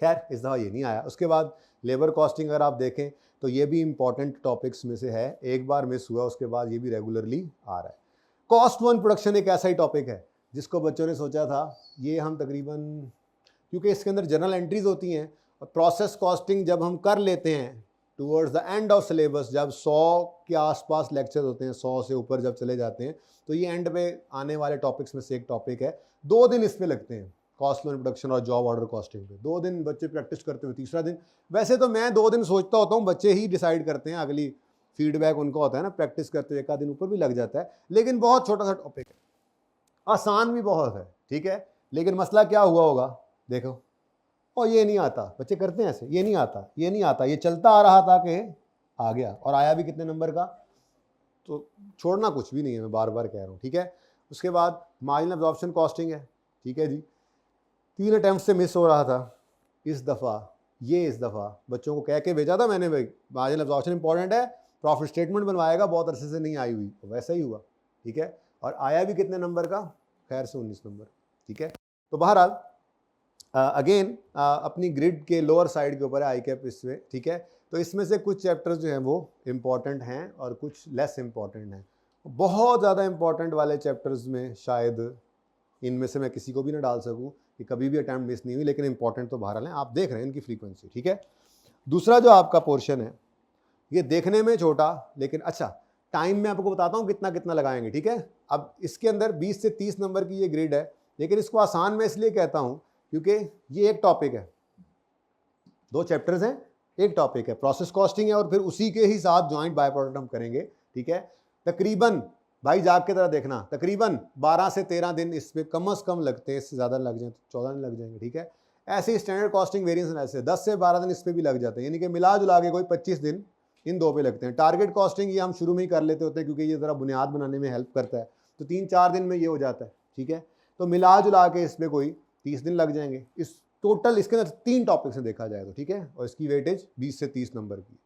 खैर इस दफ़ा ये नहीं आया। उसके बाद लेबर कॉस्टिंग अगर आप देखें तो ये भी इंपॉर्टेंट टॉपिक्स में से है, एक बार मिस हुआ उसके बाद ये भी रेगुलरली आ रहा है। कॉस्ट वन प्रोडक्शन एक ऐसा ही टॉपिक है जिसको बच्चों ने सोचा था ये हम तकरीबन, क्योंकि इसके अंदर जर्नल एंट्रीज होती हैं और प्रोसेस कॉस्टिंग जब हम कर लेते हैं towards the end of syllabus, जब 100 के आसपास लेक्चर होते हैं, 100 से ऊपर जब चले जाते हैं, तो ये एंड पे आने वाले टॉपिक्स में से एक टॉपिक है। 2 दिन इसमें लगते हैं, कॉस्ट लोन प्रोडक्शन और जॉब ऑर्डर कॉस्टिंग पे 2 दिन बच्चे प्रैक्टिस करते हुए, तीसरा दिन, वैसे तो मैं 2 दिन सोचता होता हूँ, बच्चे ही डिसाइड करते हैं, अगली फीडबैक उनका होता है ना, प्रैक्टिस करते हुए 1 दिन ऊपर भी लग जाता है। लेकिन बहुत छोटा सा टॉपिक है, आसान भी बहुत है, ठीक है। लेकिन मसला क्या हुआ होगा, देखो, और ये नहीं आता, बच्चे करते हैं ऐसे, ये नहीं आता, ये नहीं आता, ये चलता आ रहा था कि आ गया, और आया भी कितने नंबर का, तो छोड़ना कुछ भी नहीं है, मैं बार बार कह रहा हूँ, ठीक है। उसके बाद मार्जिनल एब्जॉर्प्शन कॉस्टिंग है, ठीक है जी, 3 अटैम्प्ट से मिस हो रहा था। इस दफ़ा बच्चों को कह के भेजा था मैंने, भाई मार्जिनल एब्जॉर्प्शन इंपॉर्टेंट है, प्रॉफिट स्टेटमेंट बनवाएगा, बहुत अरसे से नहीं आई हुई, तो वैसा ही हुआ, ठीक है। और आया भी कितने नंबर का, खैर से 19 नंबर, ठीक है। तो बहरहाल अगेन अपनी ग्रिड के लोअर साइड के ऊपर है आई कैप इसमें, ठीक है। तो इसमें से कुछ चैप्टर्स जो हैं वो इम्पॉर्टेंट हैं और कुछ लेस इम्पॉर्टेंट हैं। बहुत ज़्यादा इम्पॉर्टेंट वाले चैप्टर्स में शायद इनमें से मैं किसी को भी ना डाल सकूं कि कभी भी अटैम्प्ट मिस नहीं हुई, लेकिन इंपॉर्टेंट तो बहरहाल हैं, आप देख रहे हैं इनकी फ्रीक्वेंसी, ठीक है। दूसरा जो आपका पोर्शन है ये देखने में छोटा, लेकिन अच्छा, टाइम में आपको बताता हूँ कितना कितना लगाएंगे, ठीक है। अब इसके अंदर 20 से 30 नंबर की ये ग्रिड है, लेकिन इसको आसान मैं इसलिए कहता हूँ क्योंकि ये एक टॉपिक है, 2 चैप्टर्स हैं, एक टॉपिक है, प्रोसेस कॉस्टिंग है, और फिर उसी के ही साथ जॉइंट बाय प्रोडक्ट हम करेंगे, ठीक है। तकरीबन भाई जाग के तरह देखना, तकरीबन 12 से 13 दिन इस पर कम से कम लगते हैं, इससे ज़्यादा लग जाए तो 14 दिन लग जाएंगे, ठीक है। ऐसे ही स्टैंडर्ड कॉस्टिंग वेरिएंस एनालिसिस 10 से 12 दिन इस पर भी लग जाते हैं, यानी कि मिला जुला के कोई 25 दिन इन दो पे लगते हैं। टारगेट कॉस्टिंग ये हम शुरू में ही कर लेते होते हैं क्योंकि ये ज़रा बुनियाद बनाने में हेल्प करता है, तो 3-4 दिन में ये हो जाता है, ठीक है। तो मिला जुला के इसमें कोई 30 दिन लग जाएंगे। इस टोटल इसके अंदर 3 टॉपिक से देखा जाए तो, ठीक है, और इसकी वेटेज 20 से 30 नंबर की।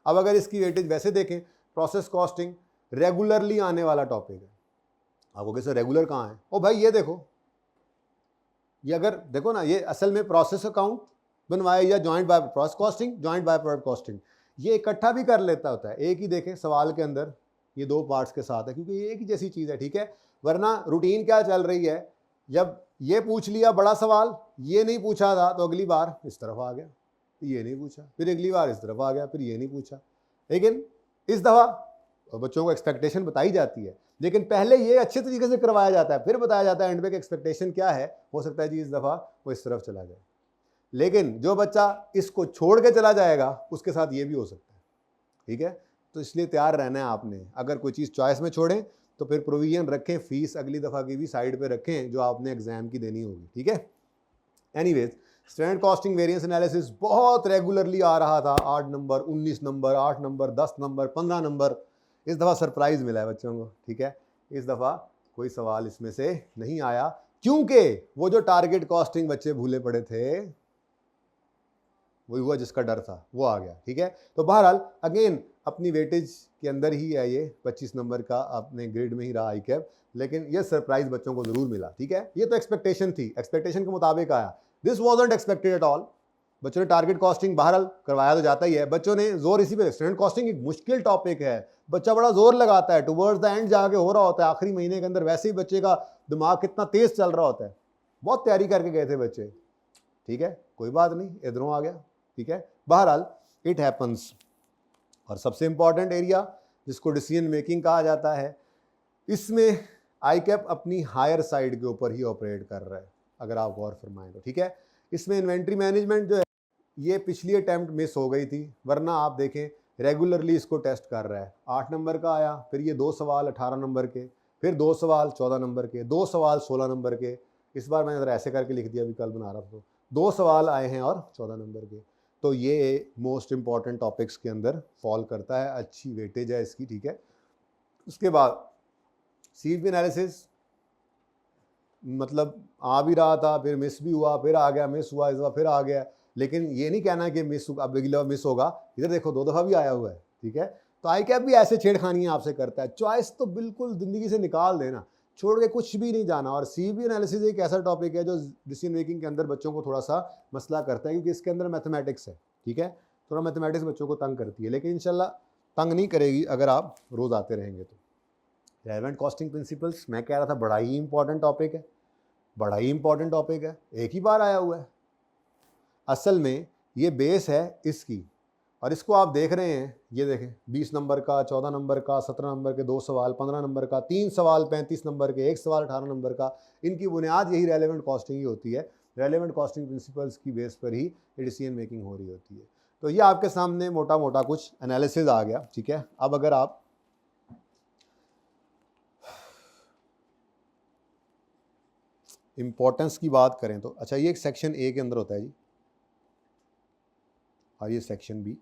अब अगर इसकी वेटेज वैसे देखें, प्रोसेस कॉस्टिंग रेगुलरली आने वाला टॉपिक है। आपको कैसे रेगुलर कहाँ है? ओ भाई ये देखो, ये अगर देखो ना, ये असल में प्रोसेस अकाउंट बनवाए या joint by process costing, joint by product costing, ये इकट्ठा भी कर लेता होता है। एक ही देखें सवाल के अंदर ये 2 पार्ट्स के साथ है क्योंकि ये एक ही जैसी चीज़ है, ठीक है। वरना रूटीन क्या चल रही है, जब ये पूछ लिया बड़ा सवाल, ये नहीं पूछा था तो अगली बार इस तरफ आ गया, ये नहीं पूछा, फिर अगली बार इस तरफ आ गया, फिर ये नहीं पूछा। लेकिन इस दफ़ा बच्चों को एक्सपेक्टेशन बताई जाती है, लेकिन पहले ये अच्छे तरीके से करवाया जाता है, फिर बताया जाता है एंड पे कि एक्सपेक्टेशन क्या है। हो सकता है जी इस दफ़ा वो इस तरफ चला जाए, लेकिन जो बच्चा इसको छोड़ के चला जाएगा उसके साथ ये भी हो सकता है, ठीक है। तो इसलिए तैयार रहना है आपने। अगर कोई चीज़ चॉइस में छोड़ें तो फिर प्रोविजन रखें, फीस अगली दफ़ा की भी साइड पे रखें जो आपने एग्जाम की देनी होगी, ठीक है। Anyways, standard costing variance analysis बहुत रेगुलरली आ रहा था, 8 number, 19 number, 8 number, 10 number, 15 number. इस दफ़ा सरप्राइज़ मिला है बच्चों को, ठीक है। इस दफ़ा कोई सवाल इसमें से नहीं आया क्योंकि वो जो टारगेट कॉस्टिंग बच्चे भूले पड़े थे, वही हुआ जिसका डर था वो आ गया, ठीक है। तो बहरहाल अगेन अपनी वेटेज के अंदर ही है, ये 25 नंबर का अपने ग्रेड में ही रहा आई कैप, लेकिन ये सरप्राइज बच्चों को जरूर मिला, ठीक है। ये तो एक्सपेक्टेशन थी, एक्सपेक्टेशन के मुताबिक आया। This wasn't expected at all. बच्चों ने टारगेट कॉस्टिंग बहरहाल करवाया तो जाता ही है, बच्चों ने जोर इसी पे, स्टैंडर्ड कॉस्टिंग एक मुश्किल टॉपिक है, बच्चा बड़ा जोर लगाता है, टुवर्ड्स द एंड जाके हो रहा होता है, आखिरी महीने के अंदर वैसे ही बच्चे का दिमाग कितना तेज चल रहा होता है, बहुत तैयारी करके गए थे बच्चे, ठीक है। कोई बात नहीं, इधरों आ गया, ठीक है। बहरहाल इट हैपन्स। और सबसे इंपॉर्टेंट एरिया जिसको डिसीजन मेकिंग कहा जाता है, इसमें आई कैप अपनी हायर साइड के ऊपर ही ऑपरेट कर रहा है, अगर आप गौर फरमाएं तो, ठीक है। इसमें इन्वेंट्री मैनेजमेंट जो है ये पिछली अटैम्प्ट मिस हो गई थी, वरना आप देखें रेगुलरली इसको टेस्ट कर रहा है। 8 नंबर का आया, फिर ये 2 सवाल 18 नंबर के, फिर 2 सवाल 14 नंबर के, 2 सवाल 16 नंबर के। इस बार मैंने ज़रा ऐसे करके लिख दिया, अभी कल बना रहा था तो 2 सवाल आए हैं और 14 नंबर के। तो ये मोस्ट इंपॉर्टेंट टॉपिक्स के अंदर फॉल करता है, अच्छी वेटेज है इसकी, ठीक है। उसके बाद सीवीपी एनालिसिस, मतलब आ भी रहा था, फिर मिस भी हुआ, फिर आ गया, मिस हुआ, इस बार फिर आ गया। लेकिन ये नहीं कहना कि मिस, अब अगली मिस होगा, इधर देखो 2 दफ़ा भी आया हुआ है, ठीक है। तो आई कैप भी ऐसे छेड़खानियाँ आपसे करता है। चॉइस तो बिल्कुल ज़िंदगी से निकाल देना, छोड़ के कुछ भी नहीं जाना। और सीवीपी एनालिसिस एक ऐसा टॉपिक है जो डिसीजन मेकिंग के अंदर बच्चों को थोड़ा सा मसला करता है, क्योंकि इसके अंदर मैथमेटिक्स है, ठीक है। थोड़ा मैथमेटिक्स बच्चों को तंग करती है, लेकिन इंशाल्लाह तंग नहीं करेगी अगर आप रोज़ आते रहेंगे तो। रेलेवेंट कॉस्टिंग प्रिंसिपल्स, मैं कह रहा था बड़ा ही इंपॉर्टेंट टॉपिक है, बड़ा ही इंपॉर्टेंट टॉपिक है, एक ही बार आया हुआ है। असल में ये बेस है इसकी, और इसको आप देख रहे हैं, ये देखें 20 नंबर का, 14 नंबर का, 17 नंबर के 2 सवाल, 15 नंबर का 3 सवाल, 35 नंबर के 1 सवाल, 18 नंबर का। इनकी बुनियाद यही रेलेवेंट कॉस्टिंग ही होती है। रेलेवेंट कॉस्टिंग प्रिंसिपल्स की बेस पर ही डिसीजन मेकिंग हो रही होती है। तो ये आपके सामने मोटा मोटा कुछ एनालिसिस आ गया, ठीक है। अब अगर आप इम्पोर्टेंस की बात करें तो, अच्छा ये एक सेक्शन ए के अंदर होता है जी, और ये सेक्शन बी।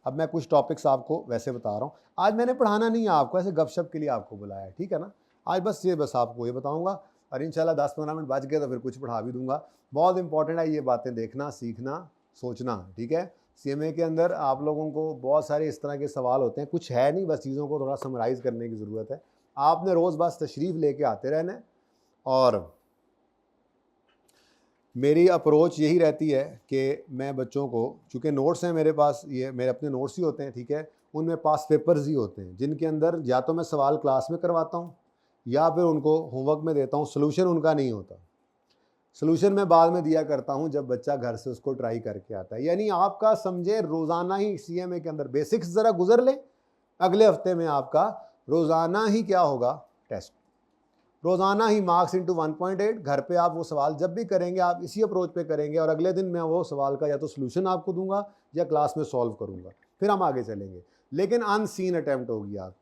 अब मैं कुछ टॉपिक्स आपको वैसे बता रहा हूँ, आज मैंने पढ़ाना नहीं है आपको, ऐसे गपशप के लिए आपको बुलाया है, ठीक है ना। आज बस आपको ये बताऊँगा, और इंशाल्लाह 10-15 मिनट बच गए तो फिर कुछ पढ़ा भी दूंगा। बहुत इंपॉर्टेंट है ये बातें देखना, सीखना, सोचना, ठीक है। सीएमए के अंदर आप लोगों को बहुत सारे इस तरह के सवाल होते हैं, कुछ है नहीं, बस चीज़ों को थोड़ा समराइज़ करने की ज़रूरत है। आपने रोज़ बस तशरीफ़ लेके आते रहना है, और मेरी अप्रोच यही रहती है कि मैं बच्चों को, चूँकि नोट्स हैं मेरे पास, ये मेरे अपने नोट्स ही होते हैं, ठीक है, उनमें पास पेपर्स ही होते हैं, जिनके अंदर या तो मैं सवाल क्लास में करवाता हूँ या फिर उनको होमवर्क में देता हूँ। सोल्यूशन उनका नहीं होता, सोल्यूशन मैं बाद में दिया करता हूँ जब बच्चा घर से उसको ट्राई करके आता है। यानी आपका समझे रोज़ाना ही सीएमए के अंदर बेसिक्स ज़रा गुजर ले, अगले हफ्ते में आपका रोज़ाना ही क्या होगा, टेस्ट, रोज़ाना ही मार्क्स इंटू 1.8। घर पे आप वो सवाल जब भी करेंगे आप इसी अप्रोच पे करेंगे, और अगले दिन मैं वो सवाल का या तो सोल्यूशन आपको दूंगा या क्लास में सॉल्व करूंगा, फिर हम आगे चलेंगे। लेकिन अनसीन अटैम्प्ट होगी आप,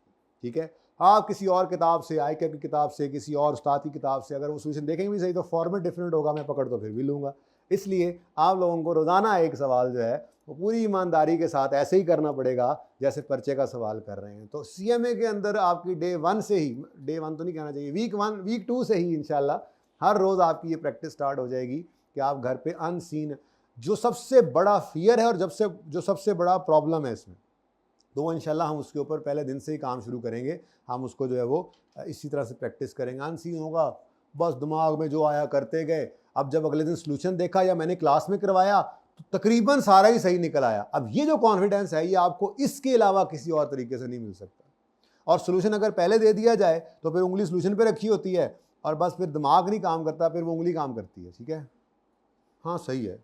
ठीक है। आप किसी और किताब से, ICAP की किताब से, किसी और उस्ताद की किताब से अगर वो सोल्यूशन देखेंगे भी सही तो फॉर्मेट डिफरेंट होगा, मैं पकड़ तो फिर भी लूँगा। इसलिए आप लोगों को रोज़ाना एक सवाल जो है वो पूरी ईमानदारी के साथ ऐसे ही करना पड़ेगा जैसे पर्चे का सवाल कर रहे हैं। तो CMA के अंदर आपकी डे 1 से ही, डे 1 तो नहीं कहना चाहिए, वीक 2 से ही इंशाल्लाह हर रोज़ आपकी ये प्रैक्टिस स्टार्ट हो जाएगी कि आप घर पे अनसीन, जो सबसे बड़ा फियर है और जो सबसे बड़ा प्रॉब्लम है इसमें, तो वो इंशाल्लाह हम उसके ऊपर पहले दिन से ही काम शुरू करेंगे। हम उसको जो है वो इसी तरह से प्रैक्टिस करेंगे। अनसीन होगा, बस दिमाग में जो आया करते गए। अब जब अगले दिन सॉल्यूशन देखा या मैंने क्लास में करवाया तो तकरीबन सारा ही सही निकल आया। अब ये जो कॉन्फिडेंस है ये आपको इसके अलावा किसी और तरीके से नहीं मिल सकता। और सॉल्यूशन अगर पहले दे दिया जाए तो फिर उंगली सॉल्यूशन पे रखी होती है और बस फिर दिमाग नहीं काम करता, फिर वो उंगली काम करती है। ठीक है, हाँ सही है,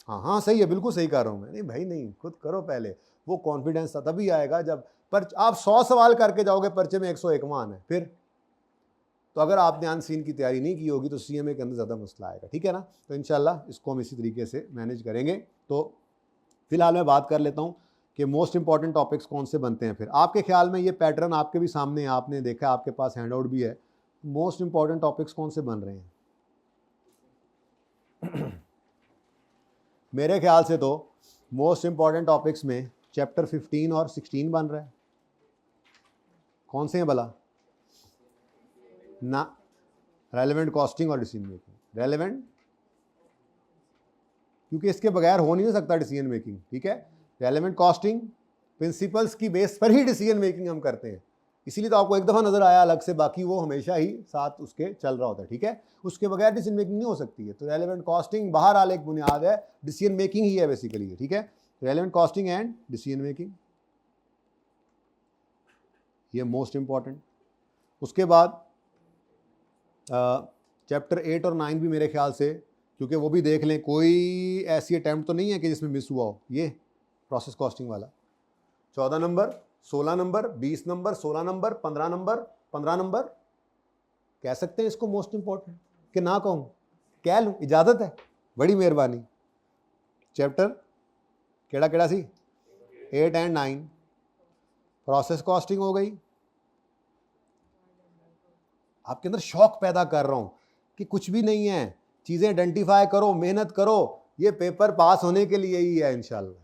हाँ सही है, बिल्कुल सही कर रहा हूँ मैं। नहीं भाई नहीं, खुद करो पहले। वो कॉन्फिडेंस तभी आएगा जब आप 100 सवाल करके जाओगे, पर्चे में 101 मान है फिर। तो अगर आपने अनसीन की तैयारी नहीं की होगी तो CMA के अंदर ज़्यादा मसला आएगा। ठीक है ना, तो इंशाल्लाह इसको हम इसी तरीके से मैनेज करेंगे। तो फिलहाल मैं बात कर लेता हूँ कि मोस्ट इंपॉर्टेंट टॉपिक्स कौन से बनते हैं। फिर आपके ख्याल में ये पैटर्न आपके भी सामने है, आपने देखा, आपके पास हैंडआउट भी है। मोस्ट इंपॉर्टेंट टॉपिक्स कौन से बन रहे हैं? मेरे ख्याल से तो मोस्ट इंपॉर्टेंट टॉपिक्स में चैप्टर 15 और 16 बन रहा है। कौन से हैं भला? ना, रेलेवेंट कॉस्टिंग और डिसीजन मेकिंग। रेलेवेंट, क्योंकि इसके बगैर हो नहीं ना सकता डिसीजन मेकिंग। ठीक है, रेलेवेंट कॉस्टिंग, प्रिंसिपल्स की बेस पर ही डिसीजन मेकिंग हम करते हैं, इसीलिए तो आपको एक दफ़ा नज़र आया अलग से, बाकी वो हमेशा ही साथ उसके चल रहा होता है। ठीक है, उसके बगैर डिसीजन मेकिंग नहीं हो सकती है। तो रेलेवेंट कॉस्टिंग बहरहाल एक बुनियाद है, डिसीजन मेकिंग ही है बेसिकली। ठीक है, relevant costing and decision making, ये मोस्ट इंपॉर्टेंट। उसके बाद चैप्टर 8 और 9 भी मेरे ख्याल से, क्योंकि वो भी देख लें, कोई ऐसी अटैम्प्ट तो नहीं है कि जिसमें मिस हुआ हो। ये प्रोसेस कॉस्टिंग वाला 14 number, 16 number, 20 number, 16 number, 15 number, 15 number, कह सकते हैं इसको मोस्ट इंपॉर्टेंट कि ना कहूँ? कह लूँ, इजाज़त है, बड़ी मेहरबानी। चैप्टर केड़ा केड़ा सी? 8 एंड 9 प्रोसेस कॉस्टिंग हो गई। आपके अंदर शौक पैदा कर रहा हूँ कि कुछ भी नहीं है, चीज़ें आइडेंटिफाई करो, मेहनत करो, ये पेपर पास होने के लिए ही है इंशाल्लाह।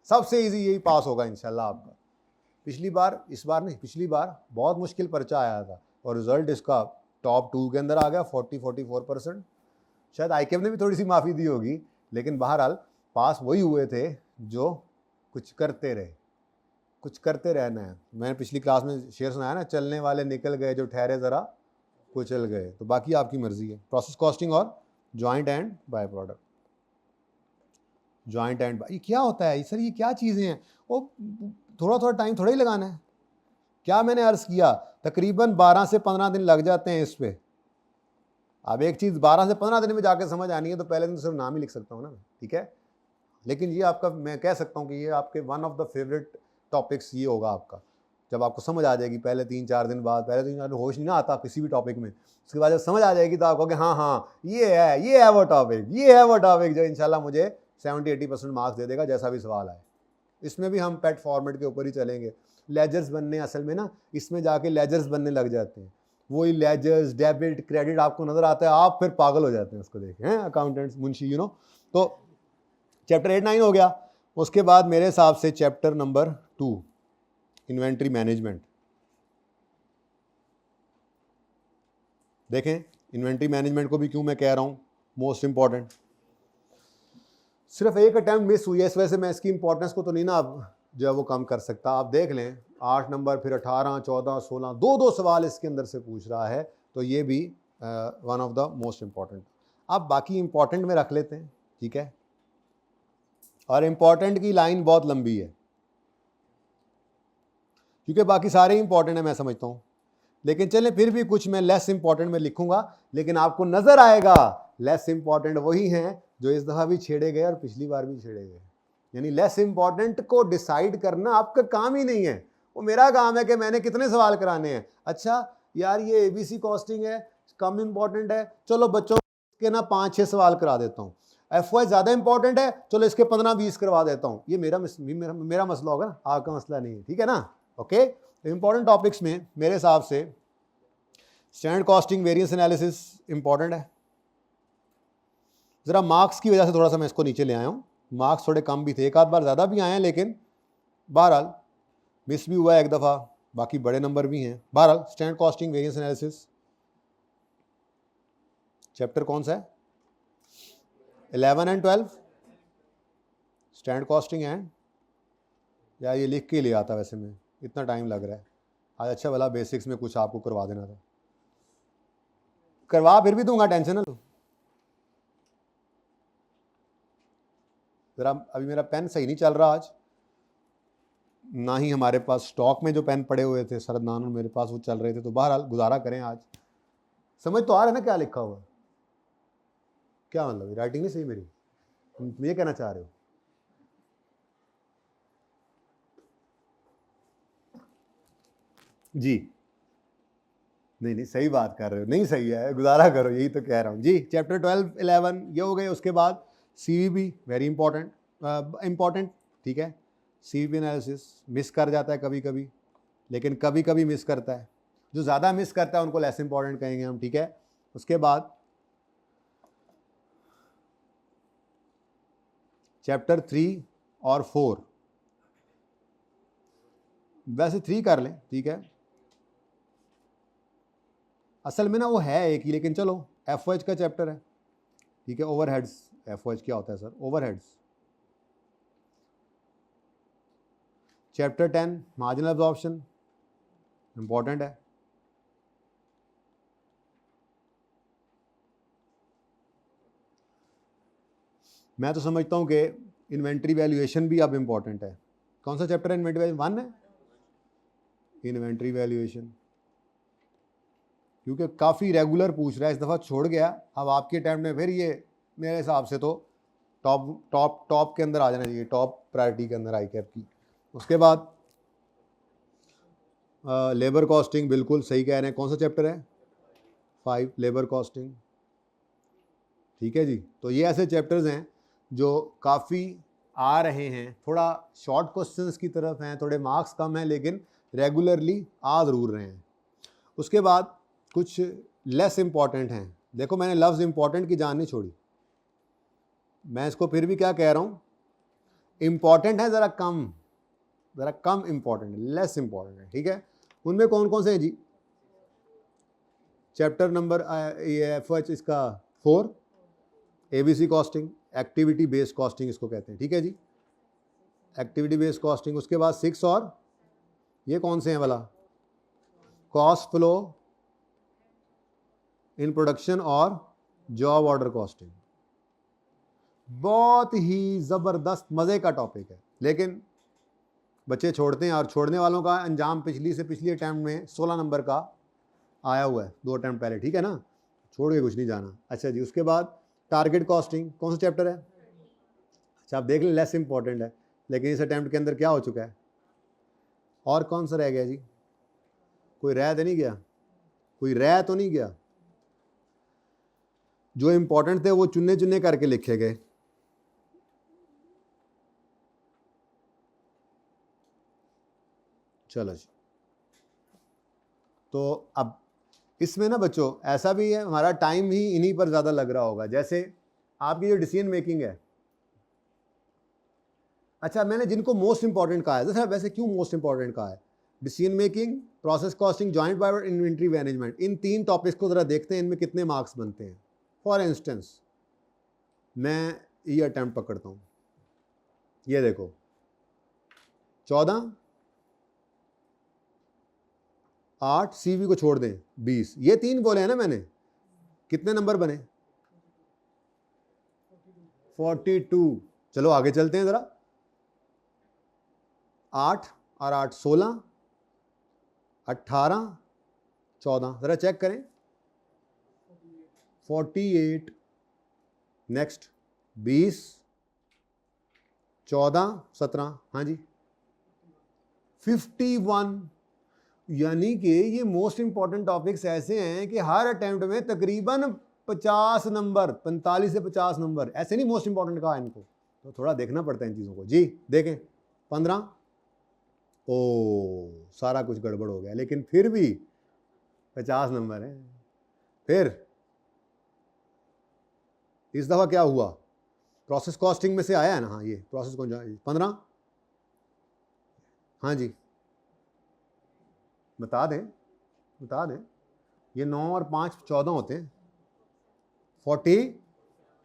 सबसे इजी यही पास होगा इंशाल्लाह आपका। पिछली बार, इस बार नहीं, पिछली बार बहुत मुश्किल पर्चा आया था और रिजल्ट इसका टॉप 2 के अंदर आ गया, 40-44%। शायद ICAP ने भी थोड़ी सी माफ़ी दी होगी, लेकिन बहरहाल पास वही हुए थे जो कुछ करते रहे। कुछ करते रहना है। मैंने पिछली क्लास में शेर सुनाया ना, चलने वाले निकल गए, जो ठहरे ज़रा कुचल गए। तो बाकी आपकी मर्जी है। प्रोसेस कॉस्टिंग और joint and byproduct. Joint and by, ये क्या होता है सर, ये क्या चीज़ें हैं? वो थोड़ा थोड़ा टाइम थोड़ा ही लगाना है। क्या मैंने अर्ज़ किया, तकरीबन 12 से 15 दिन लग जाते हैं इस पर। अब एक चीज़ 12 से 15 दिन में जाके समझ आनी है तो पहले दिन तो सिर्फ नाम ही लिख सकता हूँ ना। ठीक है, लेकिन ये आपका, मैं कह सकता हूँ कि ये आपके one of the favourite topics ये होगा आपका, जब आपको समझ आ जाएगी। पहले 3-4 दिन बाद, पहले 3-4 दिन होश नहीं ना आता किसी भी टॉपिक में, उसके बाद जब समझ आ जाएगी तो आप कहोगे हाँ ये है वो टॉपिक, ये है वो टॉपिक जो इंशाल्लाह मुझे 70-80% मार्क्स दे देगा, जैसा भी सवाल आए। इसमें भी हम पेट फॉर्मेट के ऊपर ही चलेंगे। लेजर्स बनने, असल में ना इसमें जाके लेजर्स बनने लग जाते हैं। वही लेजर्स, डेबिट, क्रेडिट आपको नज़र आता है, आप फिर पागल हो जाते हैं उसको देखें, हैं अकाउंटेंट्स, मुंशी, तो चैप्टर 8-9 हो गया। उसके बाद मेरे हिसाब से चैप्टर नंबर 2 इन्वेंट्री मैनेजमेंट। देखें इन्वेंट्री मैनेजमेंट को भी क्यों मैं कह रहा हूँ मोस्ट इंपॉर्टेंट। सिर्फ एक अटैम्प्ट मिस हुई है, इस वजह से मैं इसकी इंपॉर्टेंस को तो नहीं ना अब जो है वो कम कर सकता। आप देख लें 8 नंबर, फिर 18, 14, 16, 2-2 सवाल इसके अंदर से पूछ रहा है, तो ये भी one of the most important. आप बाकी इंपॉर्टेंट में रख लेते हैं, ठीक है, और इंपॉर्टेंट की लाइन बहुत लंबी है क्योंकि बाकी सारे इंपॉर्टेंट है मैं समझता हूँ, लेकिन चलें फिर भी कुछ मैं लेस इंपॉर्टेंट में लिखूंगा, लेकिन आपको नजर आएगा लेस इंपॉर्टेंट वही हैं जो इस दफ़ा भी छेड़े गए और पिछली बार भी छेड़े गए। यानी लेस इंपॉर्टेंट को डिसाइड करना आपका काम ही नहीं है, वो मेरा काम है कि मैंने कितने सवाल कराने हैं। अच्छा यार ये ABC कॉस्टिंग है, कम इंपॉर्टेंट है, चलो बच्चों के ना 5-6 सवाल करा देता हूँ। FY ज़्यादा इंपॉर्टेंट है, चलो इसके 15-20 करवा देता हूँ। ये मेरा मसला होगा ना, आपका मसला नहीं है, ठीक है ना। ओके, इंपॉर्टेंट टॉपिक्स में मेरे हिसाब से standard costing, variance analysis important है। ज़रा मार्क्स की वजह से थोड़ा सा मैं इसको नीचे ले आया हूँ, मार्क्स थोड़े कम भी थे, एक आध बार ज़्यादा भी आए हैं, लेकिन बहरहाल मिस भी हुआ है एक दफ़ा, बाकी बड़े नंबर भी हैं। बहरहाल standard costing, variance analysis chapter कौन सा है? 11 एंड 12 स्टैंडर्ड कॉस्टिंग एंड, या ये लिख के ले आता वैसे में, इतना टाइम लग रहा है आज। अच्छा भला बेसिक्स में कुछ आपको करवा देना था, करवा फिर भी दूंगा, टेंशन ना लो। ज़रा अभी मेरा पेन सही नहीं चल रहा आज, ना ही हमारे पास स्टॉक में जो पेन पड़े हुए थे सरदनान मेरे पास वो चल रहे थे, तो बहरहाल गुजारा करें आज। समझ तो आ रहा है ना क्या लिखा हुआ? क्या मतलब राइटिंग नहीं सही मेरी? तुम ये कहना चाह रहे हो? जी नहीं नहीं, सही बात कर रहे हो, नहीं सही है, गुजारा करो, यही तो कह रहा हूँ जी। चैप्टर 12, 11 ये हो गए। उसके बाद CVB वेरी इंपॉर्टेंट, ठीक है। CVB एनालिसिस मिस कर जाता है कभी कभी, लेकिन कभी कभी मिस करता है। जो ज़्यादा मिस करता है उनको लेस इंपॉर्टेंट कहेंगे हम, ठीक है। उसके बाद चैप्टर 3 और 4, वैसे 3 कर लें, ठीक है। असल में ना वो है एक ही, लेकिन चलो FOH का चैप्टर है, ठीक है। ओवरहेड्स, FOH क्या होता है sir? Overheads. Chapter 10 marginal absorption important है। मैं तो समझता हूँ कि इन्वेंट्री वैल्यूएशन भी अब इंपॉर्टेंट है। कौन सा चैप्टर है? इन्वेंट्री वैल्यूएशन 1 है, इन्वेंट्री वैल्यूएशन, क्योंकि काफ़ी रेगुलर पूछ रहा है, इस दफ़ा छोड़ गया। अब आपके टाइम में फिर ये मेरे हिसाब से तो टॉप के अंदर आ जाना चाहिए, टॉप प्रायोरिटी के अंदर आई कैप की। उसके बाद लेबर कॉस्टिंग, बिल्कुल सही कह रहे हैं। कौन सा चैप्टर है? 5 लेबर कॉस्टिंग, ठीक है जी। तो ये ऐसे चैप्टर्स हैं जो काफ़ी आ रहे हैं, थोड़ा शॉर्ट क्वेश्चंस की तरफ हैं, थोड़े मार्क्स कम हैं, लेकिन रेगुलरली आ ज़रूर रहे हैं। उसके बाद कुछ लेस इम्पॉर्टेंट हैं। देखो मैंने लफ्ज़ इम्पॉर्टेंट की जान नहीं छोड़ी, मैं इसको फिर भी क्या कह रहा हूँ, इम्पॉर्टेंट है, ज़रा कम इम्पॉर्टेंट है, लेस इम्पॉर्टेंट है, ठीक है। उनमें कौन कौन से हैं जी? चैप्टर नंबर ये FOH इसका 4 ABC costing, activity based costing इसको कहते हैं, ठीक है जी, एक्टिविटी बेस्ड कॉस्टिंग। उसके बाद 6 और ये कौन से हैं वाला? कॉस्ट फ्लो इन प्रोडक्शन और जॉब ऑर्डर कॉस्टिंग। बहुत ही ज़बरदस्त मज़े का टॉपिक है, लेकिन बच्चे छोड़ते हैं, और छोड़ने वालों का अंजाम पिछली अटैम्प्ट में 16 नंबर का आया हुआ है, 2 अटैम्प्ट पहले, ठीक है ना। छोड़ के कुछ नहीं जाना। अच्छा जी, उसके बाद टारगेट कॉस्टिंग, कौन सा चैप्टर है? अच्छा आप देख लें, लेस इंपॉर्टेंट है, लेकिन इस अटैम्प्ट के अंदर क्या हो चुका है? और कौन सा रह गया जी? कोई रह तो नहीं गया? कोई रह तो नहीं गया? जो इंपॉर्टेंट थे वो चुन्ने चुन्ने करके लिखे गए। चलो जी, तो अब इसमें ना बच्चों ऐसा भी है, हमारा टाइम ही इन्हीं पर ज़्यादा लग रहा होगा। जैसे आपकी जो डिसीजन मेकिंग है, अच्छा मैंने जिनको मोस्ट इंपॉर्टेंट कहा है, सर वैसे क्यों मोस्ट इंपॉर्टेंट कहा है? Decision making, process costing, joint by inventory management, in 3 topics को ज़रा देखते हैं, इनमें कितने मार्क्स बनते हैं। फॉर इंस्टेंस मैं ये अटैम्प्ट पकड़ता हूँ, ये देखो 14, 8, CV को छोड़ दें 20, ये 3 बोले हैं ना मैंने, कितने नंबर बने? 42। चलो आगे चलते हैं ज़रा, 8 और 8 16, 18, 14, ज़रा चेक करें। 48, नेक्स्ट 20, 14, 17, हाँ जी 51। यानी कि ये मोस्ट इंपॉर्टेंट टॉपिक्स ऐसे हैं कि हर अटेम्प्ट में तकरीबन 50 नंबर, 45 से 50 नंबर, ऐसे नहीं मोस्ट इंपॉर्टेंट कहा इनको, तो थोड़ा देखना पड़ता है इन चीज़ों को जी। देखें 15, ओ सारा कुछ गड़बड़ हो गया, लेकिन फिर भी 50 नंबर है। फिर इस दफ़ा क्या हुआ, प्रोसेस कॉस्टिंग में से आया है ना, हाँ ये प्रोसेस कौन जा 15, हाँ जी बता दें, ये 9 और 5 14 होते हैं, 40,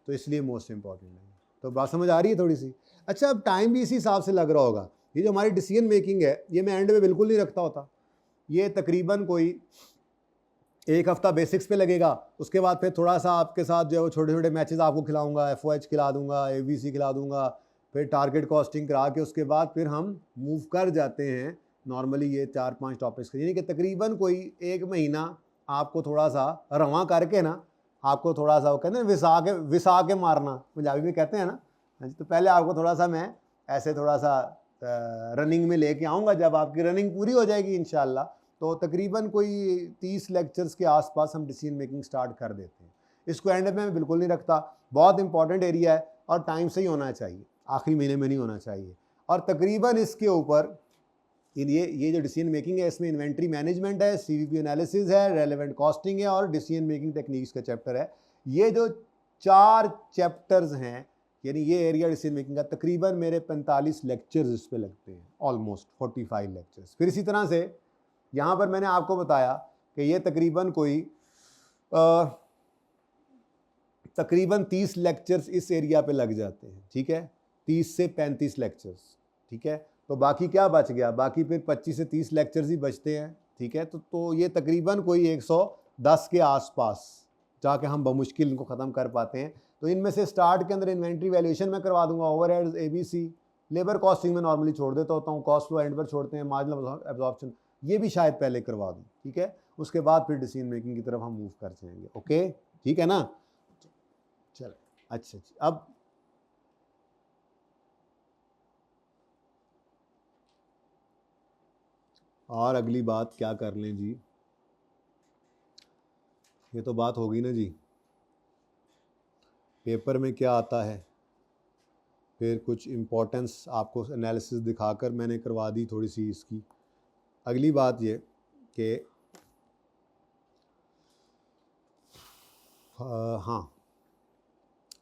तो इसलिए मोस्ट इंपॉर्टेंट है। तो बात समझ आ रही है थोड़ी सी। अच्छा, अब टाइम भी इसी हिसाब से लग रहा होगा। ये जो हमारी डिसीजन मेकिंग है, ये मैं एंड में बिल्कुल नहीं रखता होता। ये तकरीबन कोई 1 हफ्ता बेसिक्स पे लगेगा, उसके बाद फिर थोड़ा सा आपके साथ जो है वो छोटे छोटे मैचेस आपको खिलाऊंगा, FOH खिला दूंगा, ABC खिला दूंगा, फिर टारगेट कॉस्टिंग करा के उसके बाद फिर हम मूव कर जाते हैं नॉर्मली ये 4-5 टॉपिक्स के, यानी कि तकरीबन कोई 1 महीना आपको थोड़ा सा रवां करके ना, आपको थोड़ा सा वो कहते हैं विसा के मारना, पंजाबी में कहते हैं ना। तो पहले आपको थोड़ा सा मैं ऐसे थोड़ा सा रनिंग में लेके आऊँगा, जब आपकी रनिंग पूरी हो जाएगी इंशाल्लाह, तो तकरीबन कोई 30 लेक्चर्स के आसपास हम डिसीजन मेकिंग स्टार्ट कर देते हैं। इसको एंड में मैं बिल्कुल नहीं रखता, बहुत इंपॉर्टेंट एरिया है और टाइम से ही होना चाहिए, आखिरी महीने में नहीं होना चाहिए। और तकरीबन इसके ऊपर ये जो डिसीजन मेकिंग है, इसमें इन्वेंट्री मैनेजमेंट है, CVP एनालिसिस है, रेलेवेंट कॉस्टिंग है और डिसीजन मेकिंग टेक्निक्स का चैप्टर है। ये जो 4 चैप्टर्स हैं, यानी ये एरिया डिसीजन मेकिंग का, तकरीबन मेरे 45 लेक्चर्स इस पे लगते हैं, ऑलमोस्ट 45 लेक्चर्स। फिर इसी तरह से यहाँ पर मैंने आपको बताया कि ये तकरीबन कोई तकरीबन 30 लेक्चर्स इस एरिया पे लग जाते हैं, ठीक है, 30 से 35 लेक्चर्स, ठीक है। तो बाकी क्या बच गया, बाकी फिर 25 से 30 लेक्चर्स ही बचते हैं, ठीक है। तो ये तकरीबन कोई 110 के आसपास जाके हम बमुश्किल इनको ख़त्म कर पाते हैं। तो इनमें से स्टार्ट के अंदर इन्वेंट्री वैल्यूएशन में करवा दूंगा, ओवरहेड्स, ABC, लेबर कॉस्टिंग में नॉर्मली छोड़ देता होता हूँ, कॉस्ट फ्लो एंड पर छोड़ते हैं, मार्जिनल एब्जॉर्प्शन ये भी शायद पहले करवा दूँ, ठीक है। उसके बाद फिर डिसीजन मेकिंग की तरफ हम मूव कर जाएंगे, ओके, ठीक है ना। चल अच्छा, अब और अगली बात क्या कर लें जी, ये तो बात होगी ना जी, पेपर में क्या आता है, फिर कुछ इम्पोर्टेंस आपको एनालिसिस दिखाकर मैंने करवा दी थोड़ी सी इसकी। अगली बात ये कि हाँ,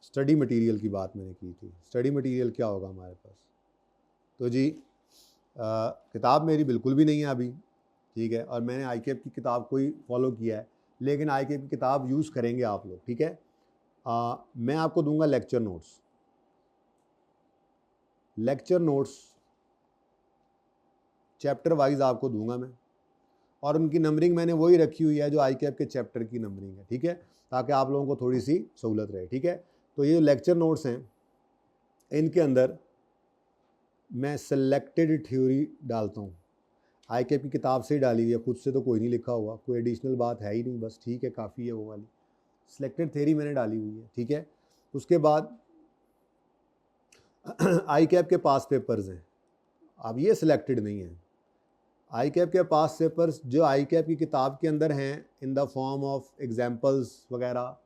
स्टडी मटेरियल की बात मैंने की थी। स्टडी मटेरियल क्या होगा हमारे पास, तो जी किताब मेरी बिल्कुल भी नहीं है अभी, ठीक है, और मैंने ICAP की किताब को ही फॉलो किया है, लेकिन ICAP की किताब यूज़ करेंगे आप लोग, ठीक है। मैं आपको दूंगा लेक्चर नोट्स चैप्टर वाइज आपको दूंगा मैं, और उनकी नंबरिंग मैंने वही रखी हुई है जो ICAP के चैप्टर की नंबरिंग है, ठीक है, ताकि आप लोगों को थोड़ी सी सहूलत रहे, ठीक है। तो ये जो लेक्चर नोट्स हैं, इनके अंदर मैं सेलेक्टेड थ्योरी डालता हूँ, ICAP की किताब से ही डाली हुई है, खुद से तो कोई नहीं लिखा हुआ, कोई एडिशनल बात है ही नहीं, बस ठीक है, काफ़ी है वो वाली सिलेक्टेड थ्योरी मैंने डाली हुई है, ठीक है। उसके बाद ICAP के पास पेपर्स हैं, अब ये सिलेक्टेड नहीं है, ICAP के पास पेपर्स जो ICAP की किताब के अंदर हैं in the form of examples वगैरह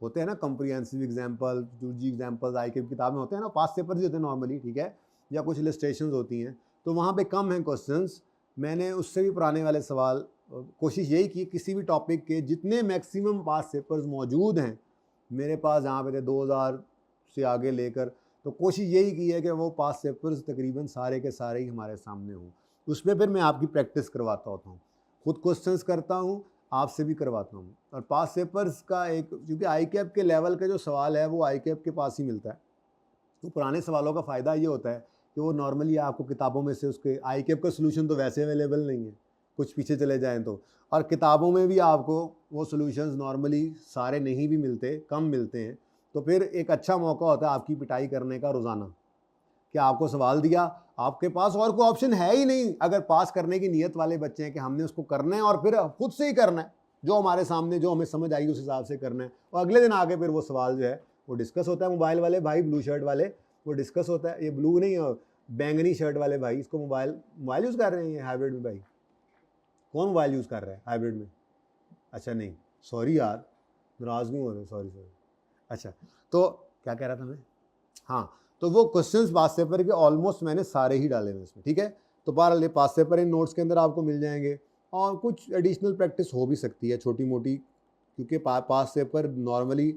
होते हैं ना, comprehensive example, 2G examples ICAP की किताब में होते हैं ना, पास पेपर्स ही होते हैं नॉर्मली, ठीक है, या कुछ इलस्ट्रेशंस होती हैं, तो वहाँ पे कम हैं क्वेश्चंस। मैंने उससे भी पुराने वाले सवाल, कोशिश यही की किसी भी टॉपिक के जितने मैक्सिमम पास पेपर्स मौजूद हैं मेरे पास, जहाँ पे थे 2000 से आगे लेकर, तो कोशिश यही की है कि वो पास पेपर्स तकरीबन सारे के सारे ही हमारे सामने हों। उसमें फिर मैं आपकी प्रैक्टिस करवाता होता हूँ, खुद क्वेश्चंस करता हूँ, आपसे भी करवाता हूँ। और पास पेपर्स का एक, क्योंकि ICAP के लेवल का जो सवाल है वो ICAP के पास ही मिलता है, तो पुराने सवालों का फ़ायदा ये होता है कि वो नॉर्मली आपको किताबों में से, उसके ICAP का सोल्यूशन तो वैसे अवेलेबल नहीं है, कुछ पीछे चले जाएँ तो, और किताबों में भी आपको वो सोल्यूशंस नॉर्मली सारे नहीं भी मिलते, कम मिलते हैं। तो फिर एक अच्छा मौका होता है आपकी पिटाई करने का रोज़ाना, कि आपको सवाल दिया, आपके पास और कोई ऑप्शन है ही नहीं, अगर पास करने की नीयत वाले बच्चे हैं कि हमने उसको करना है और फिर खुद से ही करना है, जो हमारे सामने जो हमें समझ आई उस हिसाब से करना है, और अगले दिन आके फिर वो सवाल जो है वो डिस्कस होता है। मोबाइल वाले भाई, ब्लू शर्ट वाले, वो डिस्कस होता है, ये ब्लू नहीं, बैंगनी शर्ट वाले भाई, इसको मोबाइल यूज़ कर रहे हैं ये हाइब्रिड में, भाई कौन मोबाइल यूज़ कर रहा है हाइब्रिड में, अच्छा नहीं, सॉरी यार, नाराज़ नहीं हो रहे, सॉरी। अच्छा, तो क्या कह रहा था मैं, हाँ, तो वो क्वेश्चंस पास पेपर के ऑलमोस्ट मैंने सारे ही डाले हैं इसमें, ठीक है। तो बहरहाल ये पास पेपर इन नोट्स के अंदर आपको मिल जाएंगे, और कुछ एडिशनल प्रैक्टिस हो भी सकती है छोटी मोटी, क्योंकि पास पेपर नॉर्मली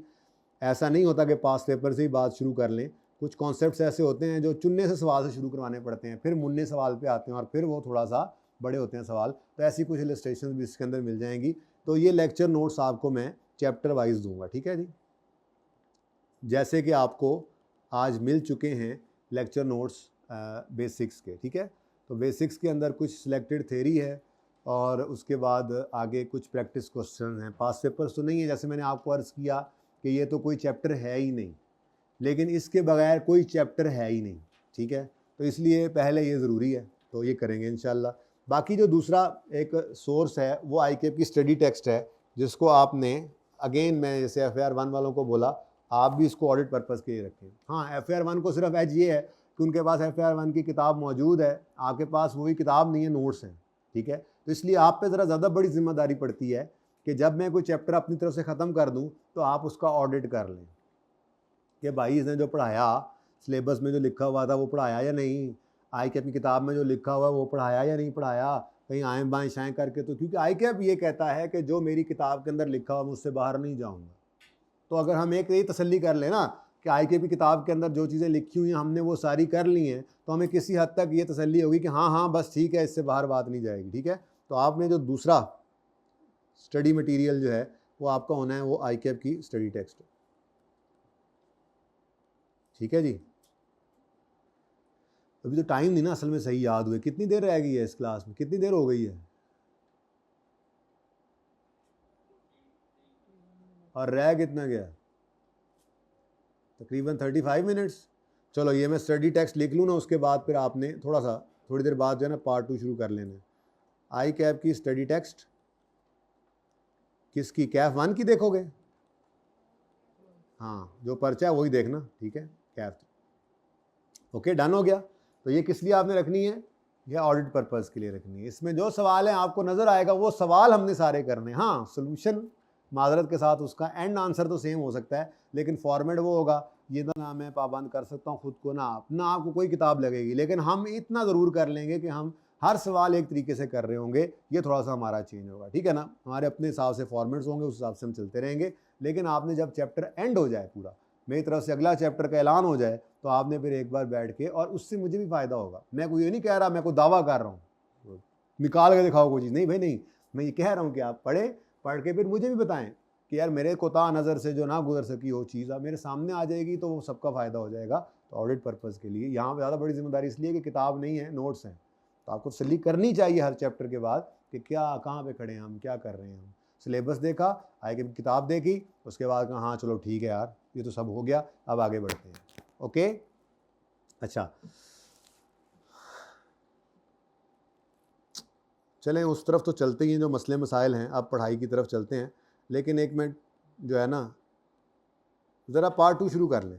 ऐसा नहीं होता कि पास पेपर से ही बात शुरू कर लें। कुछ कॉन्सेप्ट्स ऐसे होते हैं जो चुनने से सवाल से शुरू करवाने पड़ते हैं, फिर मुन्ने सवाल पे आते हैं और फिर वो थोड़ा सा बड़े होते हैं सवाल। तो ऐसी कुछ इलस्ट्रेशन भी इसके अंदर मिल जाएंगी। तो ये लेक्चर नोट्स आपको मैं चैप्टर वाइज दूंगा, ठीक है जी। जैसे कि आपको आज मिल चुके हैं लेक्चर नोट्स बेसिक्स के, ठीक है। तो बेसिक्स के अंदर कुछ सिलेक्टेड थ्योरी है और उसके बाद आगे कुछ प्रैक्टिस क्वेश्चन हैं। पास पेपर्स तो नहीं है, जैसे मैंने आपको अर्ज़ किया कि ये तो कोई चैप्टर है ही नहीं, लेकिन इसके बगैर कोई चैप्टर है ही नहीं, ठीक है। तो इसलिए पहले ये ज़रूरी है, तो ये करेंगे इंशाल्लाह। बाकी जो दूसरा एक सोर्स है वो ICAP की स्टडी टेक्स्ट है, जिसको आपने अगेन मैं जैसे FAR 1 वालों को बोला, आप भी इसको ऑडिट पर्पज़ के लिए रखें। हाँ, FAR 1 को सिर्फ एज ये है कि उनके पास FAR 1 की किताब मौजूद है, आपके पास वही किताब नहीं है, नोट्स हैं, ठीक है। तो इसलिए आप पे ज़रा ज़्यादा बड़ी जिम्मेदारी पड़ती है कि जब मैं कोई चैप्टर अपनी तरफ से ख़त्म कर दूँ तो आप उसका ऑडिट कर लें कि भाई इसने जो पढ़ाया, सिलेबस में जो लिखा हुआ था वो पढ़ाया या नहीं, ICAP की किताब में जो लिखा हुआ है वो पढ़ाया या नहीं पढ़ाया, कहीं आएँ बाएँ शाएँ करके। तो क्योंकि ICAP ये कहता है कि जो मेरी किताब के अंदर लिखा हुआ मैं उससे बाहर नहीं जाऊँगा। तो अगर हम एक ये तसल्ली कर लें ना कि ICAP की किताब के अंदर जो चीज़ें लिखी हुई हैं हमने वो सारी कर ली हैं, तो हमें किसी हद तक ये तसल्ली होगी कि हाँ हाँ बस ठीक है, इससे बाहर बात नहीं जाएगी, ठीक है। तो आपने जो दूसरा स्टडी मटेरियल जो है वो आपका होना है वो ICAP की स्टडी टेक्स्ट, ठीक है जी। अभी तो टाइम नहीं ना असल में सही याद हुए, कितनी देर रह गई है इस क्लास में, कितनी देर हो गई है, और रह कितना गया, तकरीबन 35 मिनट्स। चलो ये मैं स्टडी टेक्स्ट लिख लूँ ना, उसके बाद फिर आपने थोड़ी देर बाद जो है ना पार्ट 2 शुरू कर लेना है। ICAP की स्टडी टेक्स्ट किसकी, CAF 1 की देखोगे? हाँ, जो पर्चा है वही देखना, ठीक है, CAF। ओके, डन हो गया। तो ये किस लिए आपने रखनी है, ये ऑडिट पर्पज़ के लिए रखनी है। इसमें जो सवाल है आपको नज़र आएगा वो सवाल हमने सारे करने। हाँ, सोल्यूशन माजरत के साथ उसका एंड आंसर तो सेम हो सकता है, लेकिन फॉर्मेट वो होगा। ये ना मैं पाबंद कर सकता हूँ खुद को, ना आपको कोई किताब लगेगी, लेकिन हम इतना ज़रूर कर लेंगे कि हम हर सवाल एक तरीके से कर रहे होंगे। ये थोड़ा सा हमारा चेंज होगा, ठीक है ना। हमारे अपने हिसाब से फॉर्मेट्स होंगे, उस हिसाब से हम चलते रहेंगे। लेकिन आपने जब चैप्टर एंड हो जाए, पूरा मेरी तरफ से अगला चैप्टर का ऐलान हो जाए, तो आपने फिर एक बार बैठ के, और उससे मुझे भी फ़ायदा होगा। मैं कोई ये नहीं कह रहा, मैं कोई दावा कर रहा हूँ निकाल के दिखाओ कोई चीज़, नहीं भाई नहीं। मैं ये कह रहा हूँ कि आप पढ़ के फिर मुझे भी बताएं कि यार मेरे कोता नज़र से जो ना गुजर सकी वो चीज़ अब मेरे सामने आ जाएगी, तो वो सबका फ़ायदा हो जाएगा। तो ऑडिट पर्पज़ के लिए यहाँ ज़्यादा बड़ी जिम्मेदारी इसलिए कि किताब नहीं है, नोट्स हैं। तो आपको तसल्ली करनी चाहिए हर चैप्टर के बाद कि क्या कहाँ पे खड़े हैं हम, क्या कर रहे हैं हम। सिलेबस देखा, ICAP किताब देखी, उसके बाद कहा हाँ चलो ठीक है यार, ये तो सब हो गया, अब आगे बढ़ते हैं। ओके, अच्छा चलें उस तरफ तो चलते ही हैं जो मसले मसाइल हैं, अब पढ़ाई की तरफ चलते हैं। लेकिन एक मिनट जो है ना, ज़रा पार्ट 2 शुरू कर लें।